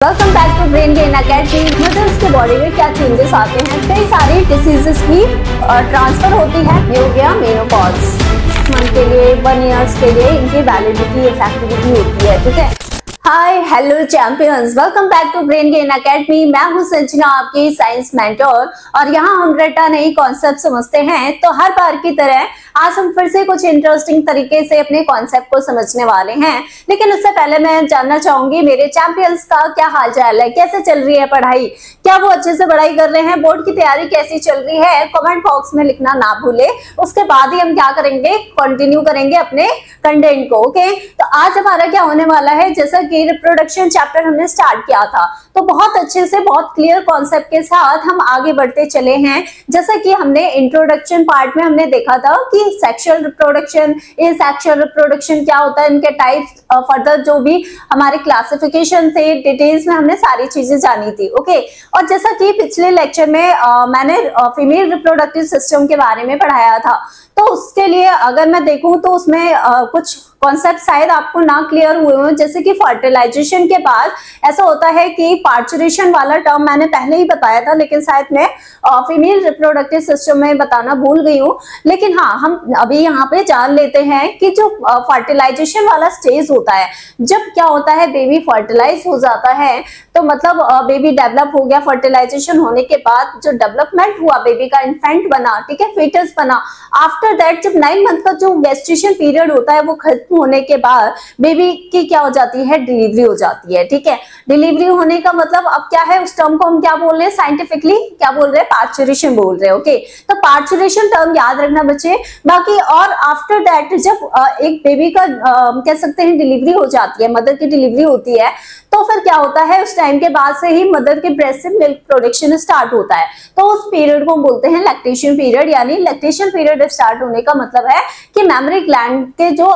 Welcome back to Brain Gain Academy. Mothers के body में क्या चेंजेस आते हैं, कई सारी डिसीजेस की ट्रांसफर होती है। ये हो गया मेनोपॉज, मंथ के लिए 1 ईयर्स के लिए इनकी वैलिडिटी इफेक्टिविटी होती है। ठीक है, hi hello champions, welcome back to Brain Gain Academy. मैं हूं संजना, आपकी साइंस मेंटर, और यहाँ हम रटा नई कॉन्सेप्ट समझते हैं। तो हर बार की तरह आज हम फिर से कुछ इंटरेस्टिंग तरीके से अपने कॉन्सेप्ट को समझने वाले हैं। लेकिन उससे पहले मैं जानना चाहूंगी मेरे चैंपियंस का क्या हाल चाल है, कैसे चल रही है पढ़ाई, क्या वो अच्छे से पढ़ाई कर रहे हैं, बोर्ड की तैयारी कैसी चल रही है। कमेंट बॉक्स में लिखना ना भूले। उसके बाद ही हम क्या करेंगे, कंटिन्यू करेंगे अपने कंटेंट को। ओके, तो आज हमारा क्या होने वाला है, जैसा कि रिप्रोडक्शन चैप्टर हमने स्टार्ट किया था, तो बहुत अच्छे से बहुत क्लियर कॉन्सेप्ट के साथ हम आगे बढ़ते चले हैं। जैसा कि हमने इंट्रोडक्शन पार्ट में हमने देखा था कि सेक्सुअल रिप्रोडक्शन, एसेक्सुअल रिप्रोडक्शन क्या होता है, इनके टाइप्स, फर्दर जो भी हमारे क्लासिफिकेशन थे, डिटेल्स में हमने सारी चीजें जानी थी। ओके, और जैसा कि पिछले लेक्चर में मैंने फीमेल रिप्रोडक्टिव सिस्टम के बारे में पढ़ाया था, तो उसके लिए अगर मैं देखूं तो उसमें कुछ कॉन्सेप्ट शायद आपको ना क्लियर हुए हो। जैसे कि फर्टिलाइजेशन के बाद ऐसा होता है कि पार्चुरेशन वाला टर्म मैंने पहले ही बताया था, लेकिन शायद मैं फीमेल रिप्रोडक्टिव सिस्टम में बताना भूल गई हूँ। लेकिन हाँ, हम अभी यहाँ पे जान लेते हैं कि जो फर्टिलाइजेशन वाला स्टेज होता है, जब क्या होता है, बेबी फर्टिलाइज हो जाता है, तो मतलब बेबी डेवलप हो गया। फर्टिलाइजेशन होने के बाद जो डेवलपमेंट हुआ, बेबी का इन्फेंट बना, ठीक है, फीटस बना। आफ्टर दैट जब 9 मंथ का जो गेस्टेशन पीरियड होता है वो खत्म होने के बाद बेबी की क्या हो जाती है, डिलीवरी हो जाती है। ठीक है, डिलीवरी होने का मतलब अब क्या है, उस टर्म को हम क्या बोल रहे हैं, साइंटिफिकली क्या बोल रहे हैं, पार्चुरेशन बोल रहे हैं। ओके, तो पार्चुरेशन टर्म याद रखना बच्चे। बाकी और आफ्टर दैट जब एक बेबी का कह सकते हैं डिलीवरी हो जाती है, मदर की डिलीवरी होती है, तो फिर क्या होता है, उस टाइम के बाद से ही मदर के ब्रेस्ट से मिल्क प्रोडक्शन स्टार्ट होता है। तो उस पीरियड को बोलते हैं लैक्टेशन पीरियड। यानी लैक्टेशन पीरियड स्टार्ट होने का मतलब है कि मैमरी ग्लैंड के जो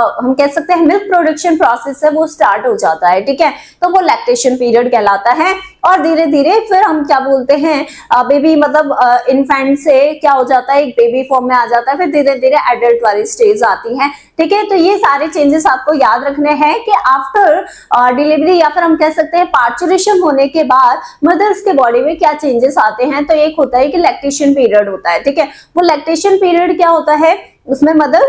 हम कह सकते हैं मिल्क प्रोडक्शन प्रोसेस है वो स्टार्ट हो जाता है। ठीक है, तो वो लैक्टेशन पीरियड कहलाता है। और धीरे धीरे फिर हम क्या बोलते हैं, बेबी मतलब इन्फेंट से क्या हो जाता है, एक बेबी फॉर्म में आ जाता है, फिर धीरे धीरे एडल्ट वाली स्टेज आती है। ठीक है, तो ये सारे चेंजेस आपको याद रखने हैं कि आफ्टर डिलीवरी या फिर हम कह सकते हैं पार्चुरेशन होने के बाद मदर्स के बॉडी में क्या चेंजेस आते हैं। तो एक होता है कि लैक्टेशन पीरियड होता है। ठीक है, वो लैक्टेशन पीरियड क्या होता है, उसमें मदर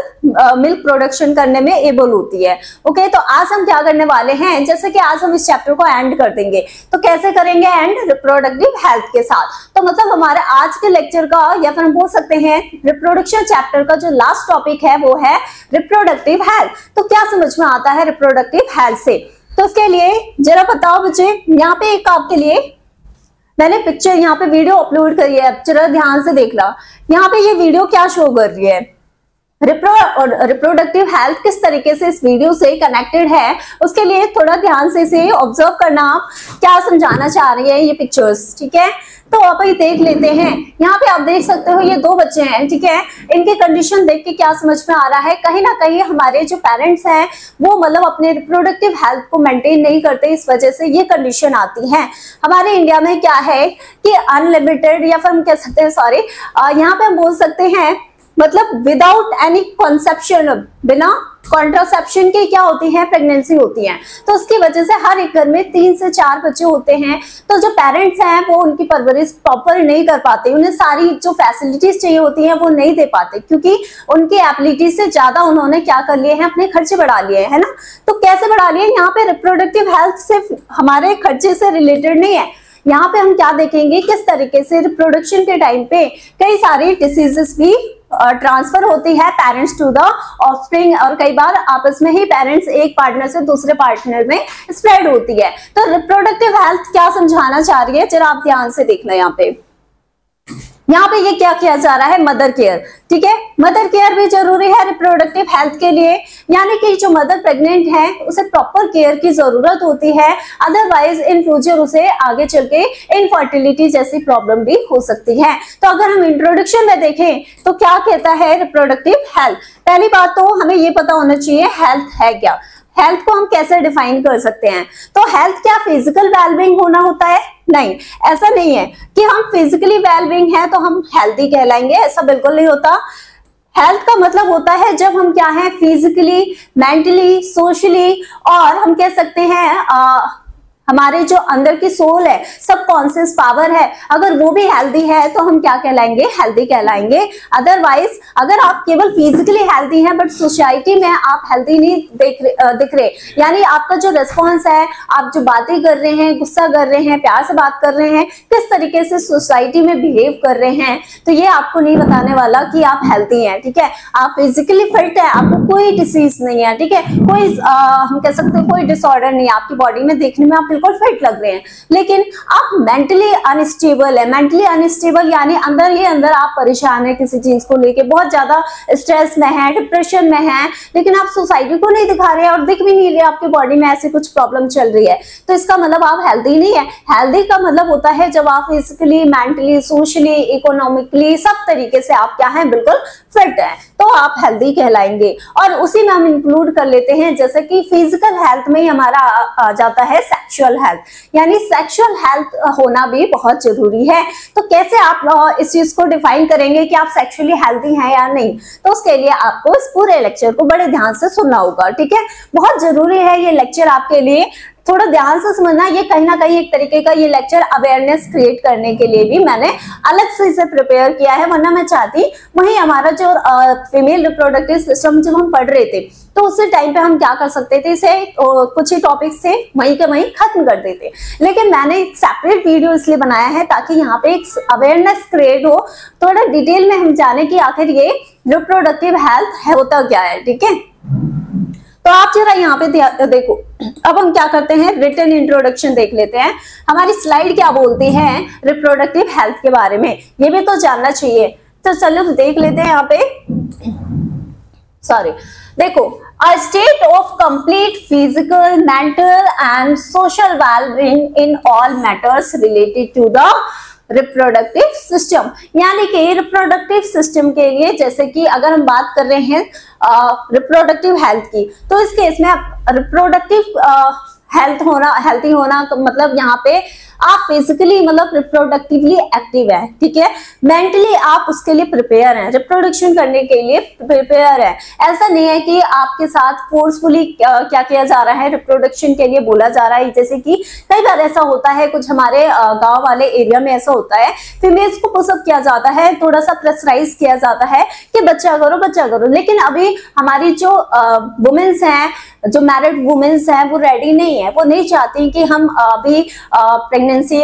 मिल्क प्रोडक्शन करने में एबल होती है। ओके, तो आज हम क्या करने वाले हैं, जैसे कि आज हम इस चैप्टर को एंड कर देंगे। तो कैसे करेंगे एंड, रिप्रोडक्टिव हेल्थ के साथ। तो मतलब हमारे आज के लेक्चर का या फिर हम बोल सकते हैं रिप्रोडक्शन चैप्टर का जो लास्ट टॉपिक है वो है रिप्रोडक्टिव हेल्थ। तो क्या समझ में आता है रिप्रोडक्टिव हेल्थ से, तो उसके लिए जरा बताओ बच्चे। यहाँ पे एक आपके लिए मैंने पिक्चर, यहाँ पे वीडियो अपलोड करी है, जरा ध्यान से देखना। यहाँ पे ये वीडियो क्या शो कर रही है, रिप्रोडक्टिव हेल्थ किस तरीके से इस वीडियो से कनेक्टेड है, उसके लिए थोड़ा ध्यान से इसे ऑब्जर्व करना, आप क्या समझाना चाह रही है ये पिक्चर्स। ठीक है, तो आप ये देख लेते हैं। यहाँ पे आप देख सकते हो ये 2 बच्चे हैं। ठीक है, इनकी कंडीशन देख के क्या समझ में आ रहा है, कहीं ना कहीं हमारे जो पेरेंट्स हैं वो मतलब अपने रिप्रोडक्टिव हेल्थ को मेंटेन नहीं करते, इस वजह से ये कंडीशन आती है। हमारे इंडिया में क्या है कि अनलिमिटेड या फिर हम कह सकते हैं, सॉरी, यहाँ पे हम बोल सकते हैं मतलब विदाउट एनी कॉन्सेप्शन, बिना कॉन्ट्रासेप्शन के क्या होती है, प्रेगनेंसी होती है। तो उसकी वजह से हर एक घर में 3 से 4 बच्चे होते हैं। तो जो पेरेंट्स हैं वो उनकी परवरिश प्रॉपर नहीं कर पाते, उन्हें सारी जो फैसिलिटीज चाहिए होती हैं वो नहीं दे पाते, क्योंकि उनकी एबिलिटी से ज्यादा उन्होंने क्या कर लिए हैं, अपने खर्चे बढ़ा लिए है ना। तो कैसे बढ़ा लिए, यहाँ पे रिप्रोडक्टिव हेल्थ सिर्फ हमारे खर्चे से रिलेटेड नहीं है। यहाँ पे हम क्या देखेंगे, किस तरीके से रिप्रोडक्शन के टाइम पे कई सारी डिसीजेस भी ट्रांसफर होती है पेरेंट्स टू द ऑफस्प्रिंग, और कई बार आपस में ही पेरेंट्स एक पार्टनर से दूसरे पार्टनर में स्प्रेड होती है। तो रिप्रोडक्टिव हेल्थ क्या समझाना चाह रही है, जरा आप ध्यान से देखना। यहाँ पे ये क्या किया जा रहा है, मदर केयर। ठीक है, मदर केयर भी जरूरी है रिप्रोडक्टिव हेल्थ के लिए, यानी कि जो मदर प्रेग्नेंट है उसे प्रॉपर केयर की जरूरत होती है, अदरवाइज इन फ्यूचर उसे आगे चल के इनफर्टिलिटी जैसी प्रॉब्लम भी हो सकती है। तो अगर हम इंट्रोडक्शन में देखें तो क्या कहता है रिप्रोडक्टिव हेल्थ। पहली बात तो हमें ये पता होना चाहिए हेल्थ है क्या, हेल्थ को हम कैसे डिफाइन कर सकते हैं। तो हेल्थ क्या फिजिकल वेलबींग होना होता है, नहीं, ऐसा नहीं है कि हम फिजिकली वेलबींग है तो हम हेल्थी कहलाएंगे, ऐसा बिल्कुल नहीं होता। हेल्थ का मतलब होता है जब हम क्या है, फिजिकली, मेंटली, सोशली, और हम कह सकते हैं हमारे जो अंदर की सोल है, सबकॉन्शियस पावर है, अगर वो भी हेल्दी है तो हम क्या कहलाएंगे, हेल्दी कहलाएंगे। अदरवाइज अगर आप केवल फिजिकली हेल्दी हैं बट सोसाइटी में आप हेल्दी नहीं दिख रहे, यानी आपका जो रिस्पॉन्स है, आप जो बातें कर रहे हैं, गुस्सा कर रहे हैं, प्यार से बात कर रहे हैं, किस तरीके से सोसाइटी में बिहेव कर रहे हैं, तो ये आपको नहीं बताने वाला कि आप हेल्दी हैं। ठीक है, आप फिजिकली फिट है, आपको कोई डिसीज नहीं है, ठीक है, कोई हम कह सकते हैं कोई डिसऑर्डर नहीं है आपकी बॉडी में, देखने में आप बिल्कुल फिट लग रहे हैं, लेकिन आप मेंटली अनस्टेबल है। मेंटली अनस्टेबल यानी अंदर ही अंदर आप परेशान है किसी चीज को लेके, बहुत ज्यादा स्ट्रेस में है, डिप्रेशन में है, लेकिन आप सोसाइटी को नहीं दिखा रहे हैं और दिख भी नहीं रहे आपकी बॉडी में ऐसी कुछ प्रॉब्लम चल रही है, तो इसका मतलब आप हेल्दी नहीं है। हेल्दी का मतलब होता है जब आप फिजिकली, मेंटली, सोशली, इकोनॉमिकली सब तरीके से आप क्या है, बिल्कुल फिट है, तो आप हेल्दी कहलाएंगे। और उसी में हम इंक्लूड कर लेते हैं जैसे कि फिजिकल हेल्थ में ही हमारा आ जाता है सेक्सुअल हेल्थ, यानी सेक्सुअल हेल्थ होना भी बहुत जरूरी है। तो कैसे आप इस चीज को डिफाइन करेंगे कि आप सेक्सुअली हेल्दी हैं या नहीं, तो उसके लिए आपको इस पूरे लेक्चर को बड़े ध्यान से सुनना होगा। ठीक है, बहुत जरूरी है ये लेक्चर आपके लिए, थोड़ा ध्यान से समझना। ये कहीं ना कहीं एक तरीके का ये लेक्चर अवेयरनेस क्रिएट करने के लिए भी मैंने अलग से इसे प्रिपेयर किया है, वरना मैं चाहती वही हमारा जो फीमेल रिप्रोडक्टिव सिस्टम जब हम पढ़ रहे थे तो उसी टाइम पे हम क्या कर सकते थे, इसे कुछ ही टॉपिक्स थे वहीं के वहीं खत्म कर देते, लेकिन मैंने एक सेपरेट वीडियो इसलिए बनाया है ताकि यहाँ पे एक अवेयरनेस क्रिएट हो, थोड़ा डिटेल में हम जाने कि आखिर ये रिप्रोडक्टिव हेल्थ होता क्या है। ठीक है, तो आप जरा यहाँ पे देखो, अब हम क्या करते हैं, रिटन इंट्रोडक्शन देख लेते हैं, हमारी स्लाइड क्या बोलती है रिप्रोडक्टिव हेल्थ के बारे में, ये भी तो जानना चाहिए। तो चलो देख लेते हैं यहाँ पे, सॉरी देखो, a state of complete physical, mental and social well-being in all matters related to the reproductive system, यानी कि रिप्रोडक्टिव सिस्टम के लिए, जैसे कि अगर हम बात कर रहे हैं रिप्रोडक्टिव हेल्थ की, तो इस केस में रिप्रोडक्टिव हेल्थ होना, हेल्थी होना मतलब यहाँ पे आप फिजिकली मतलब रिप्रोडक्टिवली एक्टिव है, ठीक है, मेंटली आप उसके लिए प्रिपेयर हैं, रिप्रोडक्शन करने के लिए प्रिपेयर है। ऐसा नहीं है कि आपके साथ फोर्सफुली क्या किया जा रहा है, रिप्रोडक्शन के लिए बोला जा रहा है। जैसे कि कई बार ऐसा होता है, कुछ हमारे गांव वाले एरिया में ऐसा होता है, फीमेल्स को पुशअप किया जाता है, थोड़ा सा प्रेशराइज किया जाता है कि बच्चा करो बच्चा करो, लेकिन अभी हमारी जो वुमेन्स हैं, जो मैरिड वुमेन्स हैं, वो रेडी नहीं है, वो नहीं चाहती कि हम अभी प्रेगनेंसी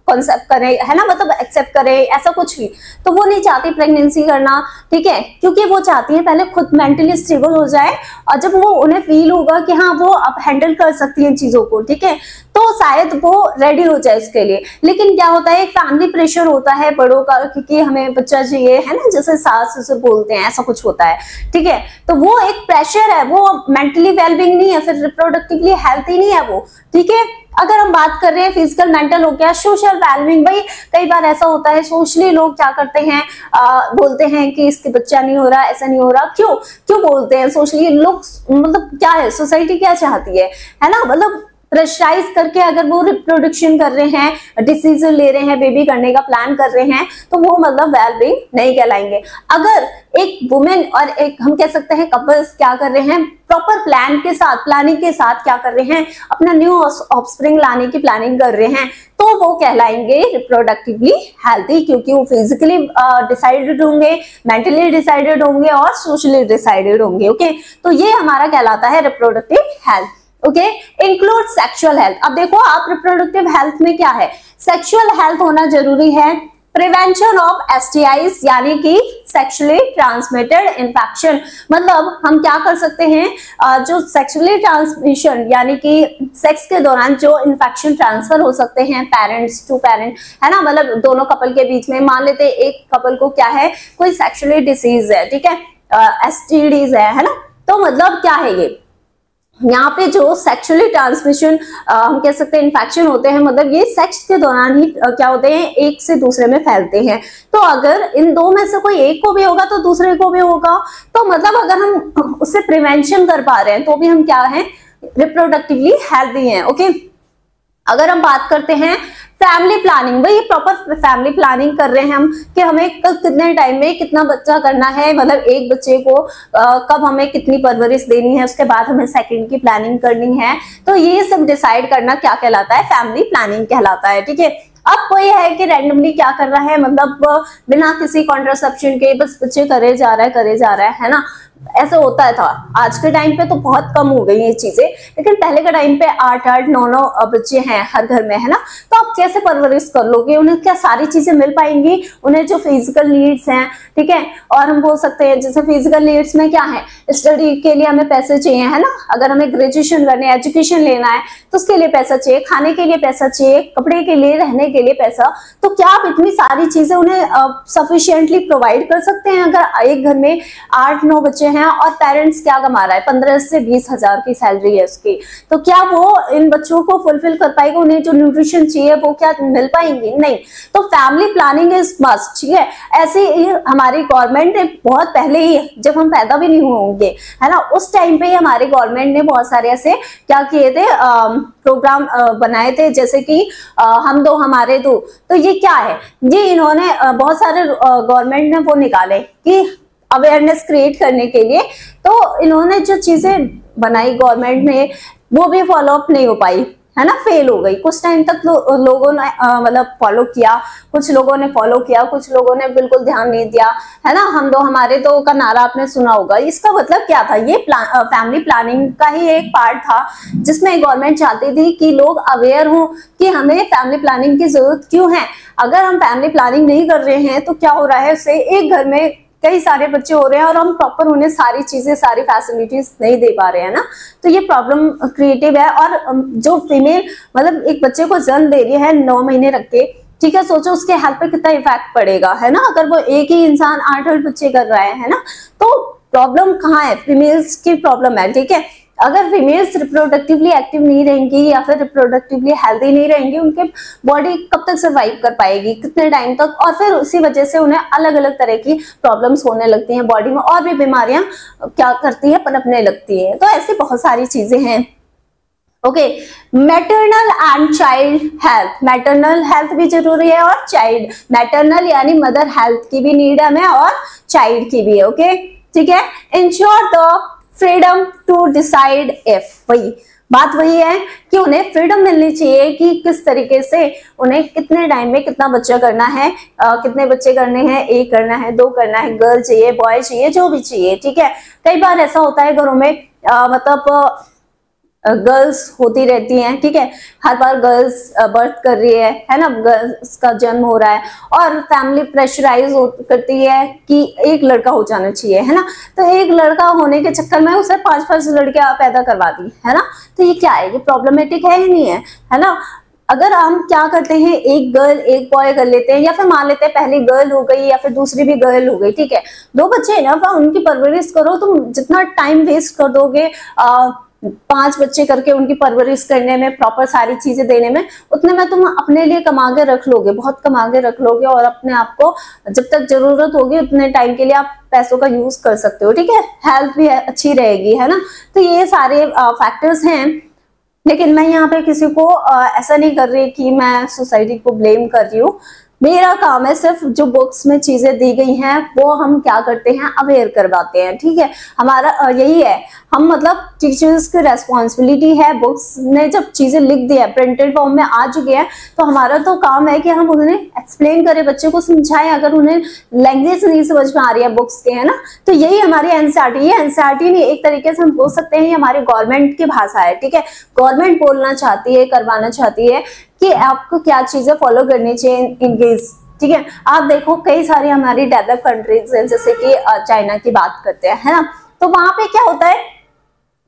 कॉन्सेप्ट करें, है ना, मतलब एक्सेप्ट करें, ऐसा कुछ भी, तो वो नहीं चाहती प्रेगनेंसी करना, ठीक है, क्योंकि वो चाहती है पहले खुद मेंटली स्टेबल हो जाए, और जब वो उन्हें फील होगा कि हाँ वो अब हैंडल कर सकती है चीजों को, ठीक है, तो शायद वो रेडी हो जाए इसके लिए। लेकिन क्या होता है, एक फैमिली प्रेशर होता है बड़ों का, क्योंकि हमें बच्चा चाहिए, है ना, जैसे सास ससुर बोलते हैं, ऐसा कुछ होता है, ठीक है, तो वो एक प्रेशर है, वो मेंटली वेलबींग नहीं है, फिर रिप्रोडक्टिवली हेल्थी नहीं है वो, ठीक है। अगर हम बात कर रहे हैं फिजिकल, मेंटल हो गया, सोशल वेलबींग, भाई कई बार ऐसा होता है सोशली लोग क्या करते हैं, बोलते हैं कि इसके बच्चा नहीं हो रहा, ऐसा नहीं हो रहा, क्यों बोलते हैं सोशली लोग, मतलब क्या है, सोसाइटी क्या चाहती है ना, मतलब प्रेशराइज करके अगर वो रिप्रोडक्शन कर रहे हैं, डिसीजन ले रहे हैं, बेबी करने का प्लान कर रहे हैं, तो वो मतलब वेलबींग नहीं कहलाएंगे। अगर एक वुमेन और एक हम कह सकते हैं कपल्स क्या कर रहे हैं, प्रॉपर प्लान के साथ, प्लानिंग के साथ क्या कर रहे हैं, अपना न्यू ऑफस्प्रिंग लाने की प्लानिंग कर रहे हैं, तो वो कहलाएंगे रिप्रोडक्टिवली हेल्थी, क्योंकि वो फिजिकली डिसाइडेड होंगे, मेंटली डिसाइडेड होंगे और सोशली डिसाइडेड होंगे। ओके, तो ये हमारा कहलाता है reproductive health. Okay, include sexual health. अब देखो आप रिप्रोडक्टिव हेल्थ में क्या है, सेक्सुअल हेल्थ होना जरूरी है, प्रिवेंशन ऑफ एसटीआईज यानी कि सेक्सुअली ट्रांसमिटेड इन्फेक्शन, मतलब हम क्या कर सकते हैं, जो सेक्सुअली ट्रांसमिशन यानी कि सेक्स के दौरान जो इन्फेक्शन ट्रांसफर हो सकते हैं पेरेंट्स टू पेरेंट, है ना, मतलब दोनों कपल के बीच में, मान लेते हैं एक कपल को क्या है, कोई सेक्सुअली डिसीज है, ठीक है, एसटीडीज है ना, तो मतलब क्या है ये, यहाँ पे जो सेक्सुअली ट्रांसमिशन हम कह सकते हैं इन्फेक्शन होते हैं, मतलब ये सेक्स के दौरान ही क्या होते हैं, एक से दूसरे में फैलते हैं। तो अगर इन दो में से कोई एक को भी होगा तो दूसरे को भी होगा, तो मतलब अगर हम उससे प्रिवेंशन कर पा रहे हैं तो भी हम क्या है, रिप्रोडक्टिवली हेल्दी हैं। ओके, अगर हम बात करते हैं फैमिली प्लानिंग, वही प्रॉपर फैमिली प्लानिंग कर रहे हैं हम कि हमें कितने टाइम में कितना बच्चा करना है, मतलब एक बच्चे को कब हमें कितनी परवरिश देनी है, उसके बाद हमें सेकंड की प्लानिंग करनी है। तो ये सब डिसाइड करना क्या कहलाता है, फैमिली प्लानिंग कहलाता है। ठीक है, अब कोई है कि रैंडमली क्या कर रहा है, मतलब बिना किसी कॉन्ट्रासेप्शन के बस बच्चे करे जा रहा है ना, ऐसा होता था। आज के टाइम पे तो बहुत कम हो गई ये चीजें, लेकिन पहले के टाइम पे 8-8, 9-9 बच्चे हैं हर घर में, है ना। तो आप कैसे परवरिश कर लोगे, उन्हें क्या सारी चीजें मिल पाएंगी, उन्हें जो फिजिकल नीड्स हैं, ठीक है। और हम बोल सकते हैं जैसे फिजिकल नीड्स में क्या है, स्टडी के लिए हमें पैसे चाहिए, है ना। अगर हमें ग्रेजुएशन करने, एजुकेशन लेना है तो उसके लिए पैसा चाहिए, खाने के लिए पैसा चाहिए, कपड़े के लिए, रहने के लिए पैसा। तो क्या आप इतनी सारी चीजें उन्हें सफिशिएंटली प्रोवाइड कर सकते हैं? अगर एक घर में 8-9 बच्चे हैं और पेरेंट्स क्या कमा रहा है, 15 से 20 हजार की सैलरी है उसकी, तो क्या वो इन बच्चों को फुलफिल कर पाएगा? उन्हें जो न्यूट्रिशन चाहिए वो क्या मिल पाएंगी? नहीं। तो फैमिली प्लानिंग इज मस्ट, ठीक है। ऐसे ही हमारी गवर्नमेंट ने बहुत पहले ही, जब हम पैदा भी नहीं होंगे, है ना, उस टाइम पे ही हमारी गवर्नमेंट ने बहुत सारे ऐसे क्या किए थे, प्रोग्राम बनाए थे, जैसे कि हम दो हमारे दो। तो ये क्या है, ये इन्होंने बहुत सारे गवर्नमेंट ने वो निकाले कि अवेयरनेस क्रिएट करने के लिए। तो इन्होंने जो चीजें बनाई गवर्नमेंट ने, वो भी फॉलो अप नहीं हो पाई, है ना, फेल हो गई। कुछ टाइम तक लोगों ने मतलब फॉलो किया, कुछ लोगों ने फॉलो किया, कुछ लोगों ने बिल्कुल ध्यान नहीं दिया, है ना। हम दो हमारे दो का नारा आपने सुना होगा, इसका मतलब क्या था, ये फैमिली प्लानिंग का ही एक पार्ट था, जिसमें गवर्नमेंट चाहती थी कि लोग अवेयर हों कि हमें फैमिली प्लानिंग की जरूरत क्यों है। अगर हम फैमिली प्लानिंग नहीं कर रहे हैं तो क्या हो रहा है, उससे एक घर में कई सारे बच्चे हो रहे हैं और हम प्रॉपर उन्हें सारी चीजें, सारी फैसिलिटीज नहीं दे पा रहे हैं ना। तो ये प्रॉब्लम क्रिएटिव है। और जो फीमेल मतलब एक बच्चे को जन्म दे रही है 9 महीने रख के, ठीक है, सोचो उसके हेल्थ पे कितना इफेक्ट पड़ेगा, है ना। अगर वो एक ही इंसान 8-8 बच्चे कर रहा है ना, तो प्रॉब्लम कहाँ है, फीमेल्स की प्रॉब्लम है, ठीक है। अगर फीमेल्स रिप्रोडक्टिवली एक्टिव नहीं रहेंगी या फिर रिप्रोडक्टिवली हेल्दी नहीं रहेंगी, उनके बॉडी कब तक सर्वाइव कर पाएगी, कितने टाइम तक। और फिर उसी वजह से उन्हें अलग अलग तरह की प्रॉब्लम्स होने लगती हैं बॉडी में, और भी बीमारियां क्या करती हैं, पनपने लगती हैं। तो ऐसी बहुत सारी चीजें हैं। Okay, maternal and child health, maternal health भी जरूरी है और चाइल्ड, मैटरनल यानी मदर हेल्थ की भी नीड हमें और चाइल्ड की भी है। ओके, ठीक है। Ensure the freedom to decide if, वही बात वही है कि उन्हें फ्रीडम मिलनी चाहिए कि किस तरीके से उन्हें कितने टाइम में कितना बच्चा करना है, कितने बच्चे करने हैं, 1 करना है, 2 करना है, गर्ल चाहिए, बॉय चाहिए, जो भी चाहिए, ठीक है। कई बार ऐसा होता है घरों में मतलब गर्ल्स होती रहती हैं, ठीक है, हर बार गर्ल्स बर्थ कर रही है ना, गर्ल्स का जन्म हो रहा है और फैमिली प्रेशराइज करती है कि एक लड़का हो जाना चाहिए, है ना। तो एक लड़का होने के चक्कर में उसे 5-5 लड़कियां पैदा करवा दी, है ना। तो ये क्या है, ये प्रॉब्लमेटिक है ही नहीं है ना। अगर हम क्या करते हैं, एक गर्ल एक बॉय कर लेते हैं, या फिर मान लेते हैं पहली गर्ल हो गई या फिर दूसरी भी गर्ल हो गई, ठीक है, 2 बच्चे है ना, उनकी परवरिश करो। तुम जितना टाइम वेस्ट कर दोगे 5 बच्चे करके उनकी परवरिश करने में, प्रॉपर सारी चीजें देने में, उतने में तुम अपने लिए कमा के रख लोगे, बहुत कमा के रख लोगे, और अपने आप को जब तक जरूरत होगी उतने टाइम के लिए आप पैसों का यूज कर सकते हो, ठीक है। हेल्थ भी अच्छी रहेगी, है ना। तो ये सारे फैक्टर्स हैं। लेकिन मैं यहाँ पे किसी को ऐसा नहीं कर रही कि मैं सोसाइटी को ब्लेम कर रही हूँ। मेरा काम है सिर्फ जो बुक्स में चीजें दी गई हैं वो हम क्या करते हैं, अवेयर करवाते हैं, ठीक है। हमारा यही है, हम मतलब टीचर्स की रेस्पॉन्सिबिलिटी है। बुक्स ने जब चीजें लिख दी है, प्रिंटेड फॉर्म में आ चुके हैं, तो हमारा तो काम है कि हम उन्हें एक्सप्लेन करें, बच्चे को समझाएं। अगर उन्हें लैंग्वेज नहीं समझ में आ रही है बुक्स के, है ना, तो यही हमारी एनसीईआरटी है। एनसीईआरटी नहीं, एक तरीके से हम बोल सकते हैं हमारी गवर्नमेंट की भाषा है, ठीक है। गवर्नमेंट बोलना चाहती है, करवाना चाहती है कि आपको क्या चीजें फॉलो करनी चाहिए इन केस, ठीक है। आप देखो कई सारी हमारी डेवलप कंट्रीज हैं, जैसे कि चाइना की बात करते हैं, है ना, तो वहां पे क्या होता है,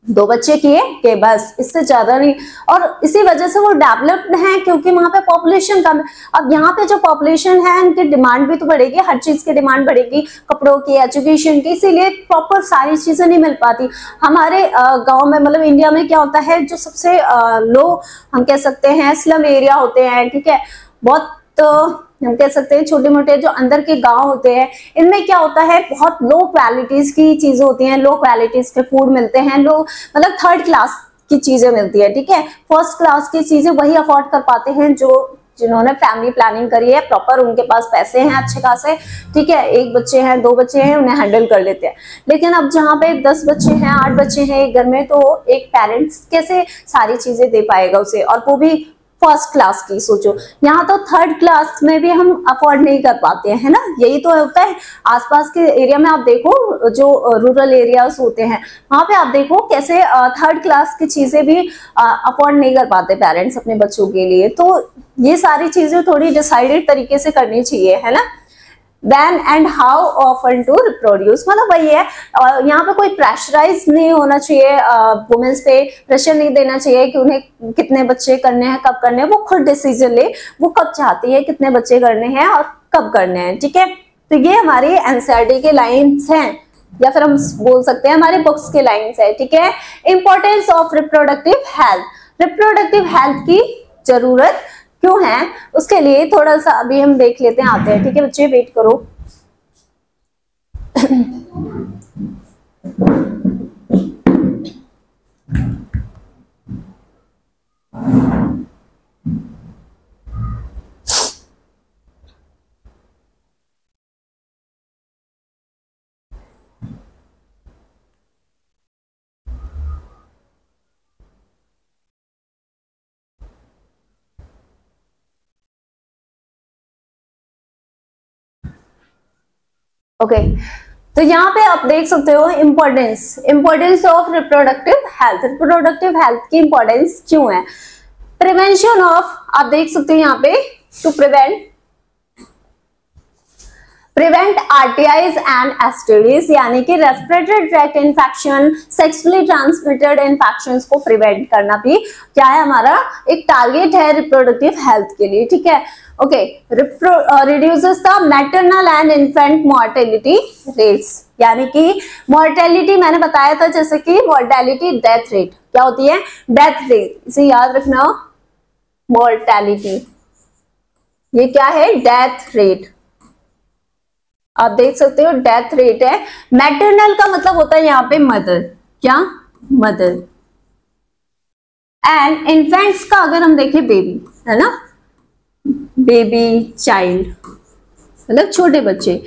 2 बच्चे किए कि बस, इससे ज्यादा नहीं। और इसी वजह से वो डेवलप्ड हैं, क्योंकि वहां पे पॉपुलेशन कम है। अब यहाँ पे जो पॉपुलेशन है उनकी डिमांड भी तो बढ़ेगी, हर चीज की डिमांड बढ़ेगी, कपड़ों की, एजुकेशन की, इसीलिए प्रॉपर सारी चीजें नहीं मिल पाती। हमारे गांव में मतलब इंडिया में क्या होता है, जो सबसे लो हम कह सकते हैं स्लम एरिया होते हैं, ठीक है, बहुत हम कह सकते हैं छोटे मोटे जो अंदर के गांव होते हैं, इनमें क्या होता है, बहुत लो क्वालिटीज की चीजें होती हैं, लो क्वालिटीज के फूड मिलते हैं, लो मतलब 3rd क्लास की चीजें मिलती है, ठीक है। 1st क्लास की चीजें वही अफोर्ड कर पाते हैं जो जिन्होंने फैमिली प्लानिंग करी है प्रॉपर, उनके पास पैसे हैं अच्छे खासे, ठीक है, 1 बच्चे हैं 2 बच्चे हैं, उन्हें हैंडल कर लेते हैं। लेकिन अब जहाँ पे 10 बच्चे हैं 8 बच्चे हैं एक घर में, तो एक पेरेंट्स कैसे सारी चीजें दे पाएगा उसे, और वो भी फर्स्ट क्लास की। सोचो यहाँ तो 3rd क्लास में भी हम अफोर्ड नहीं कर पाते हैं, है ना, यही तो होता है। आसपास के एरिया में आप देखो, जो रूरल एरियाज होते हैं वहां पे आप देखो कैसे 3rd क्लास की चीजें भी अफोर्ड नहीं कर पाते पेरेंट्स अपने बच्चों के लिए। तो ये सारी चीजें थोड़ी डिसाइडेड तरीके से करनी चाहिए, है ना। When and how often to reproduce, मतलब वही है, यहाँ पे कोई प्रेशराइज नहीं होना चाहिए, वुमेन्स पे प्रेशर नहीं देना चाहिए कि उन्हें कितने बच्चे करने हैं कब करने हैं, वो खुद डिसीजन ले, वो कब चाहती है कितने बच्चे करने हैं और कब करने हैं, ठीक है। तो ये हमारी एनसीईआरटी के लाइन्स हैं, या फिर हम बोल सकते हैं हमारे बुक्स के लाइन्स है, ठीक है। Importance of reproductive health, reproductive health की जरूरत क्यों है उसके लिए थोड़ा सा अभी हम देख लेते हैं, आते हैं, ठीक है बच्चे, वेट करो। ओके तो यहाँ पे आप देख सकते हो importance of reproductive health. Reproductive health की इंपॉर्टेंस क्यों है? प्रिवेंशन ऑफ, आप देख सकते हो यहाँ पे, टू प्रिवेंट आरटीआईज एंड एसटीडीज, यानी कि respiratory tract infection, sexually transmitted infections को प्रिवेंट करना भी क्या है, हमारा एक टारगेट है रिप्रोडक्टिव हेल्थ के लिए, ठीक है। Okay, reduces the maternal and infant mortality rates, यानी कि मॉर्टेलिटी मैंने बताया था, जैसे कि मॉर्टेलिटी डेथ रेट क्या होती है, डेथ रेट, इसे याद रखना, मॉर्टेलिटी ये क्या है, डेथ रेट, आप देख सकते हो डेथ रेट है। मैटरनल का मतलब होता है यहाँ पे मदर, क्या, मदर, एंड इन्फेंट्स का अगर हम देखें बेबी, है ना, बेबी चाइल्ड मतलब छोटे बच्चे,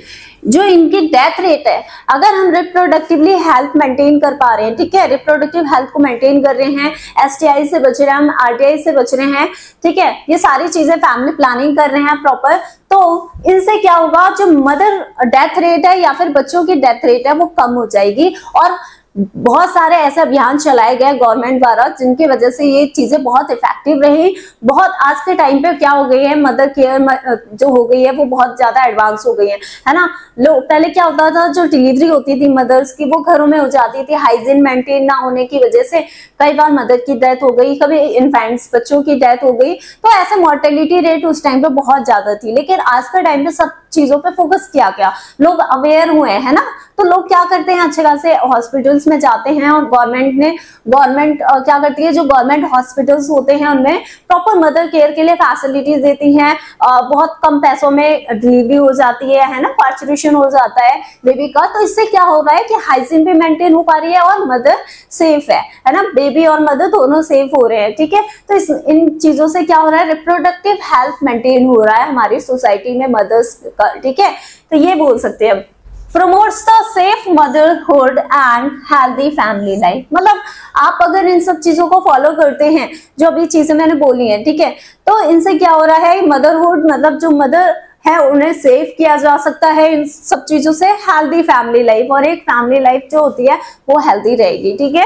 जो इनकी डेथ रेट है, अगर हम रिप्रोडक्टिवली हेल्थ मेंटेन कर पा रहे हैं, ठीक है, रिप्रोडक्टिव हेल्थ को मेंटेन कर रहे हैं, एसटीआई से बच रहे हैं, हम आरटीआई से बच रहे हैं, ठीक है, ये सारी चीजें फैमिली प्लानिंग कर रहे हैं प्रॉपर, तो इनसे क्या होगा, जो मदर डेथ रेट है या फिर बच्चों की डेथ रेट है वो कम हो जाएगी। और बहुत सारे ऐसे अभियान चलाए गए गवर्नमेंट द्वारा जिनकी वजह से ये चीजें बहुत इफेक्टिव रही। बहुत आज के टाइम पे क्या हो गई है, मदर केयर जो हो गई है वो बहुत ज्यादा एडवांस हो गई है ना। लोग पहले क्या होता था, जो डिलीवरी होती थी मदर्स की वो घरों में हो जाती थी, हाइजीन मेंटेन ना होने की वजह से कई बार मदर की डेथ हो गई, कभी इन्फेंट्स बच्चों की डेथ हो गई, तो ऐसे मॉर्टेलिटी रेट उस टाइम पे बहुत ज्यादा थी। लेकिन आज के टाइम पे सब चीजों पे फोकस किया गया, लोग अवेयर हुए, है ना, तो लोग क्या करते हैं, अच्छे खासे हॉस्पिटल्स में जाते हैं और गवर्नमेंट क्या करती है, जो गवर्नमेंट हॉस्पिटल्स होते हैं उनमें प्रॉपर मदर केयर के लिए फैसिलिटीज देती हैं, बहुत कम पैसों में डिलीवरी हो जाती है ना, पार्चुरेशन हो जाता है बेबी का, तो इससे क्या हो रहा है कि हाइजीन भी मेंटेन हो पा रही है और मदर सेफ है ना, बेबी और मदर दोनों सेफ हो रहे हैं, ठीक है। तो इन चीजों से क्या हो रहा है, रिप्रोडक्टिव हेल्थ मेंटेन हो रहा है हमारी सोसाइटी में मदर्स का, ठीक है। तो ये बोल सकते हैं promotes the safe motherhood and healthy family life, मतलब आप अगर इन सब चीजों को फॉलो करते हैं, जो अभी चीजें मैंने बोली हैं, ठीक है, तो इनसे क्या हो रहा है, मदरहुड मतलब जो मदर है उन्हें सेव किया जा सकता है इन सब चीजों से, हेल्दी फैमिली लाइफ, और एक फैमिली लाइफ जो होती है वो हेल्दी रहेगी, ठीक है।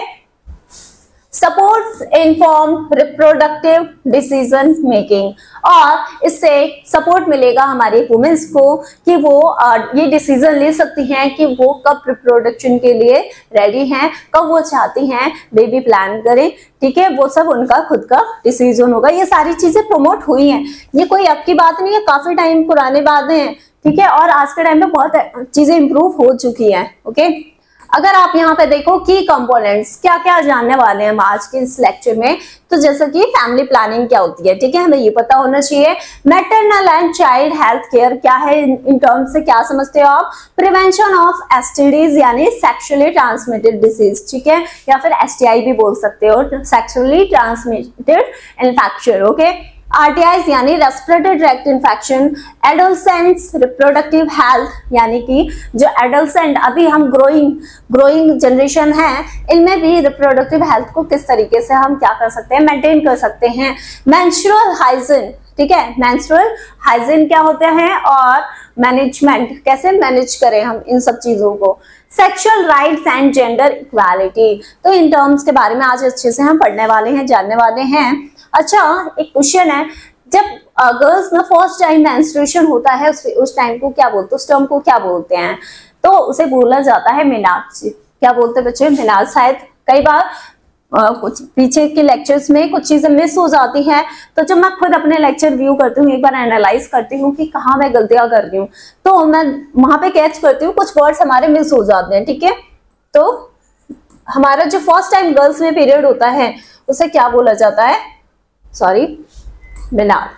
Supports informed reproductive decision making, और इससे सपोर्ट मिलेगा हमारी वुमेन्स को कि वो ये डिसीजन ले सकती हैं कि वो कब रिप्रोडक्शन के लिए रेडी हैं, कब वो चाहती हैं बेबी प्लान करें, ठीक है, वो सब उनका खुद का डिसीजन होगा। ये सारी चीजें प्रमोट हुई हैं, ये कोई अब की बात नहीं है, काफी टाइम पुरानी बातें हैं, ठीक है, और आज के टाइम में बहुत चीजें इंप्रूव हो चुकी हैं। ओके, अगर आप यहाँ पे देखो की कंपोनेंट्स क्या क्या जानने वाले हैं हम आज के इस लेक्चर में, तो जैसे कि फैमिली प्लानिंग क्या होती है, ठीक है, हमें ये पता होना चाहिए। Maternal and child health care क्या है, इन टर्म्स से क्या समझते हो आप, प्रिवेंशन ऑफ एसटीडीज यानी सेक्सुअली ट्रांसमिटेड डिसीज, ठीक है, या फिर एसटीआई भी बोल सकते हो, sexually transmitted infection, okay. RTIs यानी respiratory tract infection, adolescents reproductive health यानी कि जो एडोलसेंट अभी हम ग्रोइंग जनरेशन है, इनमें भी रिप्रोडक्टिव हेल्थ को किस तरीके से हम क्या कर सकते हैं, मेंटेन कर सकते हैं। मेंस्ट्रुअल हाइजीन, ठीक है, मेंस्ट्रुअल हाइजीन क्या होते हैं और मैनेजमेंट, कैसे मैनेज करें हम इन सब चीजों को। Sexual rights and gender equality, तो इन टर्म्स के बारे में आज अच्छे से हम पढ़ने वाले हैं, जानने वाले हैं। अच्छा, एक क्वेश्चन है, जब गर्ल्स में फर्स्ट टाइम मेंस्ट्रुएशन होता है उस टाइम को क्या बोलते हैं, उस टर्म को क्या बोलते हैं, तो उसे बोला जाता है मेनार्ज। क्या बोलते हैं बच्चे, मेनार्ज। शायद कई बार कुछ पीछे के लेक्चर्स में कुछ चीजें मिस हो जाती हैं, तो जब मैं खुद अपने लेक्चर व्यू करती हूँ, एक बार एनालाइज करती हूँ कि कहाँ मैं गलतियां कर रही हूँ, तो मैं वहां पे कैच करती हूँ, कुछ वर्ड्स हमारे मिस हो जाते हैं, ठीक है। तो हमारा जो फर्स्ट टाइम गर्ल्स में पीरियड होता है उसे क्या बोला जाता है, सॉरी, मेनार्ज।